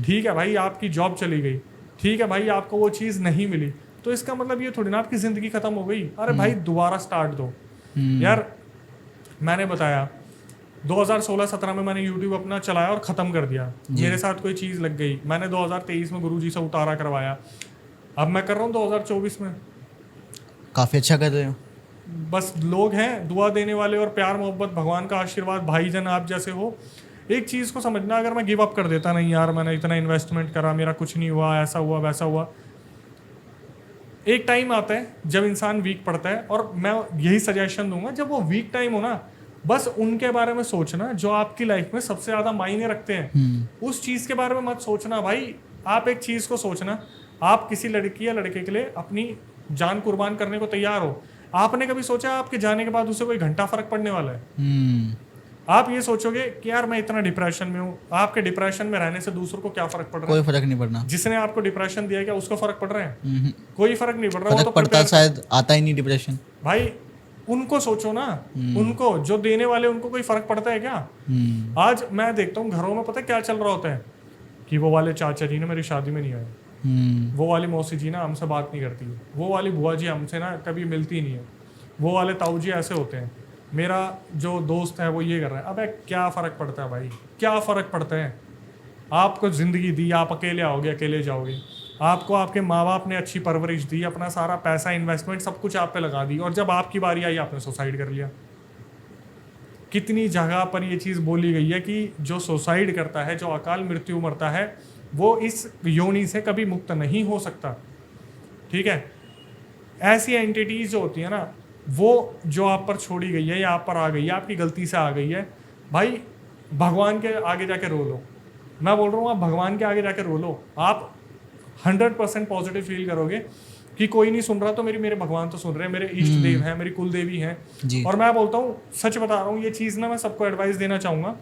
ठीक है भाई आपकी जॉब चली गई, ठीक है भाई आपको वो चीज़ नहीं मिली, तो इसका मतलब ये थोड़ी ना आपकी ज़िंदगी ख़त्म हो गई। अरे भाई दोबारा स्टार्ट दो यार। मैंने बताया 2016-17 में मैंने यूट्यूब अपना चलाया और ख़त्म कर दिया, मेरे साथ कोई चीज़ लग गई, मैंने 2023 में गुरुजी से उतारा करवाया, अब मैं कर रहा हूँ 2024 में। काफ़ी अच्छा कर रहे हो। बस लोग हैं दुआ देने वाले और प्यार मोहब्बत, भगवान का आशीर्वाद, भाईजन आप जैसे हो। एक चीज़ को समझना, अगर मैं गिव अप कर देता, नहीं यार मैंने इतना इन्वेस्टमेंट करा, मेरा कुछ नहीं हुआ, ऐसा हुआ वैसा हुआ, एक टाइम आता है जब इंसान वीक पड़ता है, और मैं यही सजेशन दूंगा, जब वो वीक टाइम हो ना, बस उनके बारे में सोचना जो आपकी लाइफ में सबसे ज़्यादा मायने रखते हैं, उस चीज़ के बारे में मत सोचना भाई। आप एक चीज़ को सोचना, आप किसी लड़की या लड़के के लिए अपनी जान कुर्बान करने को तैयार हो, आपने कभी सोचा आपके जाने के बाद उसे कोई घंटा फर्क पड़ने वाला है? आप ये सोचोगे कि यार मैं इतना डिप्रेशन में हूँ, आपके डिप्रेशन में रहने से दूसरों को क्या फर्क पड़ रहा है? कोई फर्क नहीं पड़ना। जिसने आपको डिप्रेशन दिया क्या उसको फर्क पड़ रहा है? कोई फर्क नहीं पड़ रहा। वो तो पड़ता शायद आता ही नहीं डिप्रेशन। भाई उनको सोचो ना, उनको जो देने वाले उनको कोई फर्क पड़ता है क्या? आज मैं देखता हूँ घरों में, पता है क्या चल रहा होता है कि वो वाले चाचा जी ने मेरी शादी में नहीं आए, वो वाली मौसी जी ना हमसे बात नहीं करती, वो वाली बुआ जी हमसे ना कभी मिलती नहीं है, वो वाले ताऊ जी ऐसे होते हैं, मेरा जो दोस्त है वो ये कर रहा है। अबे क्या फ़र्क पड़ता है भाई, क्या फ़र्क पड़ता है? आपको ज़िंदगी दी, आप अकेले आओगे अकेले जाओगे, आपको आपके माँ बाप ने अच्छी परवरिश दी, अपना सारा पैसा इन्वेस्टमेंट सब कुछ आप पे लगा दी, और जब आपकी बारी आई आपने सुसाइड कर लिया। कितनी जगह पर ये चीज़ बोली गई है कि जो सुसाइड करता है, जो अकाल मृत्यु मरता है, वो इस योनि से कभी मुक्त नहीं हो सकता। ठीक है, ऐसी एंटिटीज जो होती है ना, वो जो आप पर छोड़ी गई है या आप पर आ गई है, आपकी गलती से आ गई है, भाई भगवान के आगे जाके रो लो। मैं बोल रहा हूँ आप भगवान के आगे जाके रो लो, आप 100% पॉजिटिव फील करोगे कि कोई नहीं सुन रहा तो मेरे भगवान तो सुन रहे हैं, मेरे इष्ट देव हैं, मेरी कुल देवी हैं। और मैं बोलता हूँ, सच बता रहा हूँ, ये चीज़ ना मैं सबको एडवाइस देना चाहूँगा।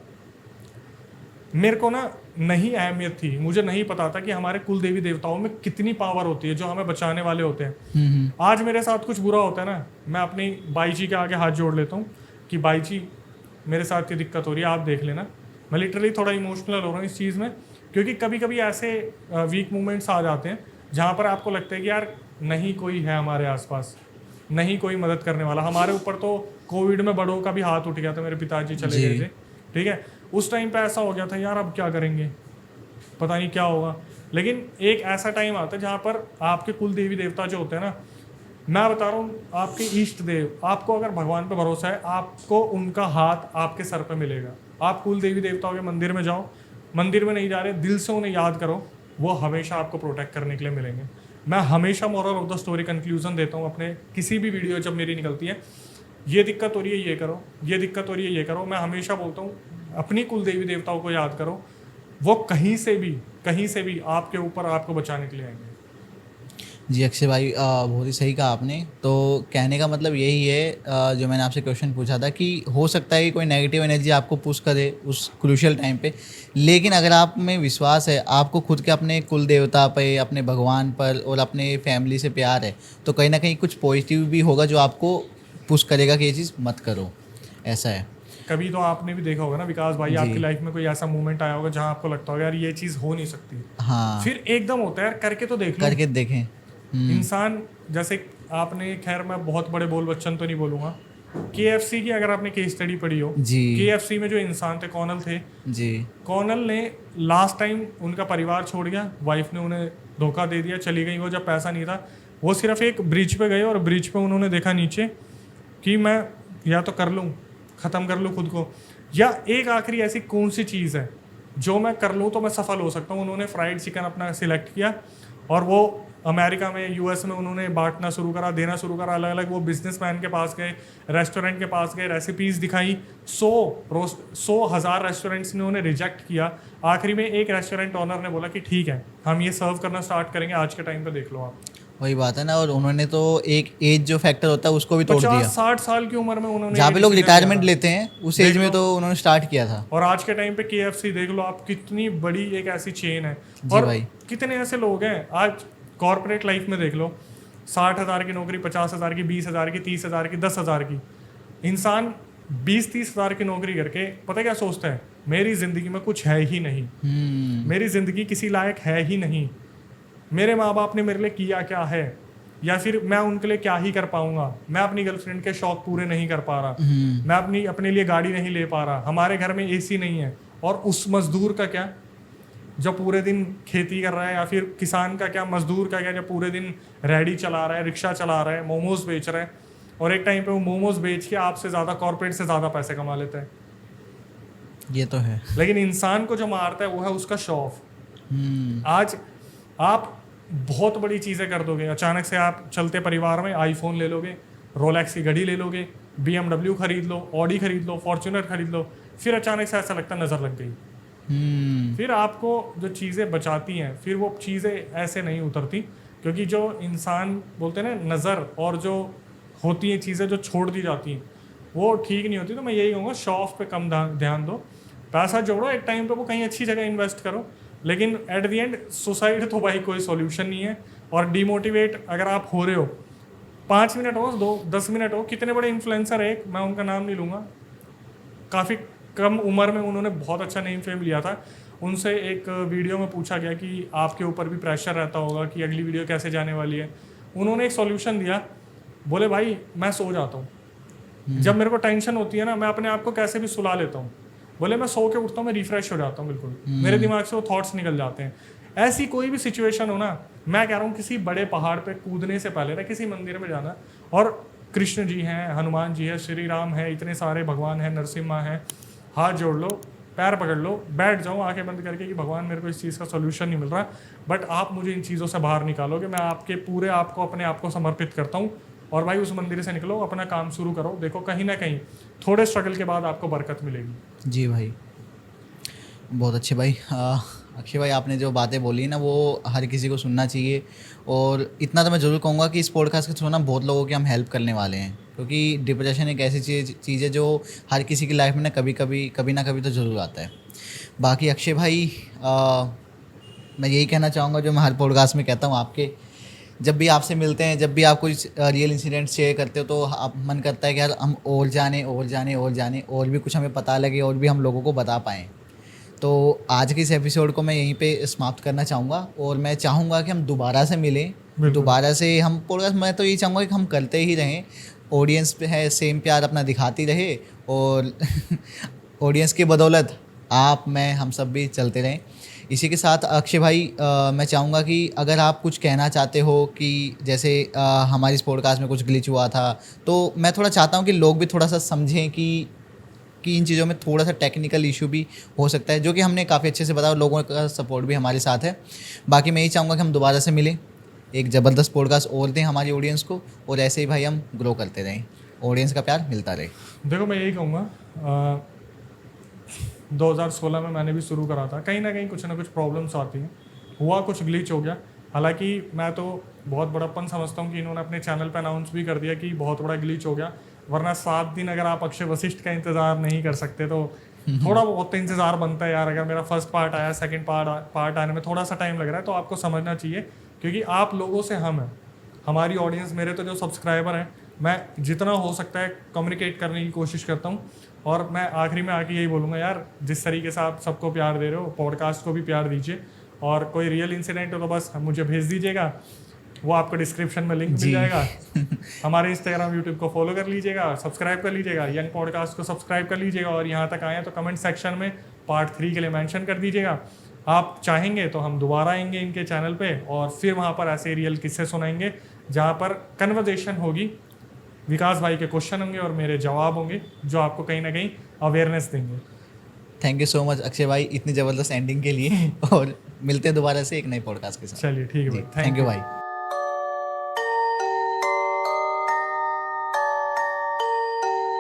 मेरे को ना नहीं अहमियत थी, मुझे नहीं पता था कि हमारे कुल देवी देवताओं में कितनी पावर होती है जो हमें बचाने वाले होते हैं। आज मेरे साथ कुछ बुरा होता है ना, मैं अपनी बाई जी के आगे हाथ जोड़ लेता हूँ कि बाई जी मेरे साथ ये दिक्कत हो रही है, आप देख लेना। मैं लिटरली थोड़ा इमोशनल हो रहा हूँ इस चीज़ में, क्योंकि कभी कभी ऐसे वीक मोमेंट्स आ जाते हैं जहाँ पर आपको लगता है कि यार नहीं कोई है हमारे आसपास, नहीं कोई मदद करने वाला। हमारे ऊपर तो कोविड में बड़ों का भी हाथ उठ गया था, मेरे पिताजी चले जी। गए थे, ठीक है। उस टाइम पे ऐसा हो गया था यार अब क्या करेंगे, पता नहीं क्या होगा। लेकिन एक ऐसा टाइम आता है जहाँ पर आपके कुल देवी देवता जो होते हैं ना, मैं बता रहा हूँ आपके इष्ट देव, आपको अगर भगवान पे भरोसा है आपको उनका हाथ आपके सर पे मिलेगा। आप कुल देवी देवताओं के मंदिर में जाओ, मंदिर में नहीं जा रहे दिल से उन्हें याद करो, वो हमेशा आपको प्रोटेक्ट करने के लिए मिलेंगे। मैं हमेशा moral of the story conclusion देता हूँ अपने किसी भी वीडियो जब मेरी निकलती है, ये दिक्कत हो रही है ये करो, ये दिक्कत हो रही है ये करो। मैं हमेशा बोलता हूँ अपनी कुल देवी देवताओं को याद करो, वो कहीं से भी आपके ऊपर आपको बचाने के लिए आएंगे। जी अक्षय भाई, बहुत ही सही कहा आपने। तो कहने का मतलब यही है, जो मैंने आपसे क्वेश्चन पूछा था कि हो सकता है कि कोई नेगेटिव एनर्जी आपको पुश करे उस क्रूशियल टाइम पे, लेकिन अगर आप में विश्वास है, आपको खुद के अपने कुल देवता पे, अपने भगवान पर और अपने फैमिली से प्यार है, तो कहीं ना कहीं कुछ पॉजिटिव भी होगा जो आपको पुश करेगा कि ये चीज़ मत करो। ऐसा है। कभी तो आपने भी देखा होगा ना विकास भाई, जी। आपकी लाइफ में कोई ऐसा मोमेंट आया होगा जहां आपको लगता होगा यार ये चीज़ हो नहीं सकती, हाँ, फिर एकदम होता है यार करके तो देख लो। करके देखें। इंसान जैसे आपने, खैर मैं बहुत बड़े बोल बच्चन तो नहीं बोलूँगा, KFC की अगर आपने केस स्टडी पढ़ी हो, जी। KFC में जो इंसान थे कॉर्नल थे, जी। कॉर्नल ने लास्ट टाइम उनका परिवार छोड़ गया, वाइफ ने उन्हें धोखा दे दिया, चली गई वो, जब पैसा नहीं था वो सिर्फ एक ब्रिज पे गए और ब्रिज पे उन्होंने देखा नीचे कि मैं या तो कर लूँ, ख़त्म कर लूँ खुद को, या एक आखिरी ऐसी कौन सी चीज़ है जो मैं कर लूँ तो मैं सफल हो सकता हूँ। उन्होंने फ्राइड चिकन अपना सिलेक्ट किया और वो अमेरिका में, US में उन्होंने बांटना शुरू करा, देना शुरू करा अलग अलग। वो बिजनेसमैन के पास गए, रेस्टोरेंट के पास गए, रेसिपीज़ दिखाई, 100,000 रेस्टोरेंट्स ने उन्हें रिजेक्ट किया। आखिरी में एक रेस्टोरेंट ऑनर ने बोला कि ठीक है हम ये सर्व करना स्टार्ट करेंगे, आज के टाइम पे देख लो आप। वही बात है ना, और उन्होंने तो एक एज जो फैक्टर होता है उसको भी तोड़ दिया। 50-60 साल की उम्र में उन्होंने, जहाँ पे लोग रिटायरमेंट लेते हैं उस एज देख में लो। तो उन्होंने स्टार्ट किया था। और आज के टाइम पे KFC देख लो आप, कितनी बड़ी एक ऐसी चेन है। जी और भाई। कितने ऐसे लोग हैं आज कॉर्पोरेट लाइफ में देख लो, 60,000 की नौकरी, 50,000 की, 20,000 की, 30,000 की, 10,000 की। इंसान 20-30 हज़ार की नौकरी करके पता क्या सोचता है, मेरी ज़िंदगी में कुछ है ही नहीं, मेरी ज़िंदगी किसी लायक है ही नहीं, मेरे माँ बाप ने मेरे लिए किया क्या है, या फिर मैं उनके लिए क्या ही कर पाऊंगा, मैं अपनी गर्लफ्रेंड के शौक पूरे नहीं कर पा रहा, मैं अपने लिए गाड़ी नहीं ले पा रहा, हमारे घर में AC नहीं है। और उस मजदूर का क्या जो पूरे दिन खेती कर रहा है, या फिर किसान का क्या, मजदूर का क्या जो पूरे दिन रेडी चला रहा है, रिक्शा चला रहा है, मोमोज बेच रहा है, और एक टाइम पे वो मोमोज बेच के आपसे ज़्यादा, कॉर्पोरेट से ज़्यादा पैसे कमा लेता है। ये तो है। लेकिन इंसान को जो मारता है वो है उसका शो ऑफ। आज आप बहुत बड़ी चीज़ें कर दोगे, अचानक से आप चलते परिवार में आईफोन ले लोगे, रोलेक्स की घड़ी ले लोगे, BMW खरीद लो, ऑडी खरीद लो, फॉर्च्यूनर खरीद लो, फिर अचानक से ऐसा लगता है नज़र लग गई। फिर आपको जो चीज़ें बचाती हैं, फिर वो चीज़ें ऐसे नहीं उतरती, क्योंकि जो इंसान बोलते हैं ना, नज़र और जो होती हैं चीज़ें जो छोड़ दी जाती हैं वो ठीक नहीं होती। तो मैं यही कहूँगा शो ऑफ पे कम ध्यान दो, पैसा जोड़ो, एक टाइम पे वो कहीं अच्छी जगह इन्वेस्ट करो, लेकिन एट द एंड सुसाइड तो भाई कोई सॉल्यूशन नहीं है। और डिमोटिवेट अगर आप हो रहे हो, 5 मिनट हो, 10 मिनट हो, कितने बड़े इन्फ्लुएंसर है, मैं उनका नाम नहीं लूँगा, काफ़ी कम उम्र में उन्होंने बहुत अच्छा नेम फेम लिया था, उनसे एक वीडियो में पूछा गया कि आपके ऊपर भी प्रेशर रहता होगा कि अगली वीडियो कैसे जाने वाली है। उन्होंने एक सॉल्यूशन दिया, बोले भाई मैं सो जाता हूँ, जब मेरे को टेंशन होती है ना मैं अपने आप को कैसे भी सुला लेता हूँ, बोले मैं सो के उठता हूँ, मैं रिफ्रेश हो जाता हूँ बिल्कुल, मेरे दिमाग से वो थॉट्स निकल जाते हैं। ऐसी कोई भी सिचुएशन हो ना, मैं कह रहा हूँ किसी बड़े पहाड़ पे कूदने से पहले ना किसी मंदिर में जाना, और कृष्ण जी हैं, हनुमान जी है, श्री राम है, इतने सारे भगवान हैं, नरसिम्हा है, हाथ जोड़ लो, पैर पकड़ लो, बैठ जाओ आंखें बंद करके कि भगवान मेरे को इस चीज़ का सोल्यूशन नहीं मिल रहा, बट आप मुझे इन चीज़ों से बाहर निकालोगे, मैं आपके पूरे आपको अपने आप को समर्पित करता हूँ, और भाई उस मंदिर से निकलो, अपना काम शुरू करो, देखो कहीं ना कहीं थोड़े स्ट्रगल के बाद आपको बरकत मिलेगी। जी भाई, बहुत अच्छे भाई। अक्षय भाई, आपने जो बातें बोली ना वो हर किसी को सुनना चाहिए, और इतना तो मैं ज़रूर कहूँगा कि इस पॉडकास्ट के थ्रू ना बहुत लोगों की हम हेल्प करने वाले हैं, क्योंकि डिप्रेशन एक ऐसी चीज़ है जो हर किसी की लाइफ में ना कभी ना कभी तो ज़रूर आता है। बाकी अक्षय भाई, मैं यही कहना चाहूँगा जो मैं हर पॉडकास्ट में कहता हूँ आपके, जब भी आपसे मिलते हैं, जब भी आप कुछ रियल इंसिडेंट शेयर करते हो तो आप मन करता है कि यार हम और जाने और भी कुछ हमें पता लगे और भी हम लोगों को बता पाएँ। तो आज के इस एपिसोड को मैं यहीं पे समाप्त करना चाहूँगा और मैं चाहूँगा कि हम दोबारा से मिलें, बिल्कुल। दोबारा से हम पॉडकास्ट, मैं तो ये चाहूँगा कि हम करते ही रहें, ऑडियंस पे है सेम प्यार अपना दिखाती रहे और ऑडियंस की बदौलत आप मैं हम सब भी चलते रहें। इसी के साथ अक्षय भाई मैं चाहूँगा कि अगर आप कुछ कहना चाहते हो कि जैसे हमारी इस पॉडकास्ट में कुछ ग्लिच हुआ था, तो मैं थोड़ा चाहता हूँ कि लोग भी थोड़ा सा समझें कि इन चीज़ों में थोड़ा सा टेक्निकल इशू भी हो सकता है, जो कि हमने काफ़ी अच्छे से बताया और लोगों का सपोर्ट भी हमारे साथ है। बाकी मैं यही चाहूँगा कि हम दोबारा से मिलें, एक ज़बरदस्त पॉडकास्ट और दें हमारी ऑडियंस को, और ऐसे ही भाई हम ग्रो करते रहें, ऑडियंस का प्यार मिलता रहे। देखो मैं यही कहूँगा, 2016 में मैंने भी शुरू करा था, कहीं ना कहीं कुछ ना कुछ प्रॉब्लम्स आती हैं, हुआ कुछ ग्लिच हो गया। हालांकि मैं तो बहुत बड़प्पन समझता हूँ कि इन्होंने अपने चैनल पे अनाउंस भी कर दिया कि बहुत बड़ा ग्लिच हो गया, वरना 7 दिन अगर आप अक्षय वशिष्ठ का इंतज़ार नहीं कर सकते तो थोड़ा बहुत तो इंतज़ार बनता है यार। अगर मेरा फर्स्ट पार्ट आया, सेकंड पार्ट आने में थोड़ा सा टाइम लग रहा है, तो आपको समझना चाहिए, क्योंकि आप लोगों से हम हैं, हमारी ऑडियंस, मेरे तो जो सब्सक्राइबर हैं, मैं जितना हो सकता है कम्युनिकेट करने की कोशिश करता हूँ। और मैं आखिरी में आके यही बोलूँगा यार, जिस तरीके से आप सबको प्यार दे रहे हो, पॉडकास्ट को भी प्यार दीजिए, और कोई रियल इंसिडेंट हो तो बस मुझे भेज दीजिएगा, वो आपको डिस्क्रिप्शन में लिंक मिल जाएगा। हमारे इंस्टाग्राम, यूट्यूब को फॉलो कर लीजिएगा, सब्सक्राइब कर लीजिएगा, यंग पॉडकास्ट को सब्सक्राइब कर लीजिएगा, और यहाँ तक आए तो कमेंट सेक्शन में पार्ट 3 के लिए मेंशन कर दीजिएगा। आप चाहेंगे तो हम दोबारा आएंगे इनके चैनल पे, और फिर वहाँ पर ऐसे रियल किस्से सुनाएंगे, जहाँ पर कन्वर्जेशन होगी, विकास भाई के क्वेश्चन होंगे और मेरे जवाब होंगे, जो आपको कहीं ना कहीं अवेयरनेस देंगे। Thank you so much Akshay भाई इतनी ज़बरदस्त एंडिंग के लिए, और मिलते हैं दोबारा से एक नए पॉडकास्ट के साथ। चलिए ठीक है भाई, थैंक यू भाई।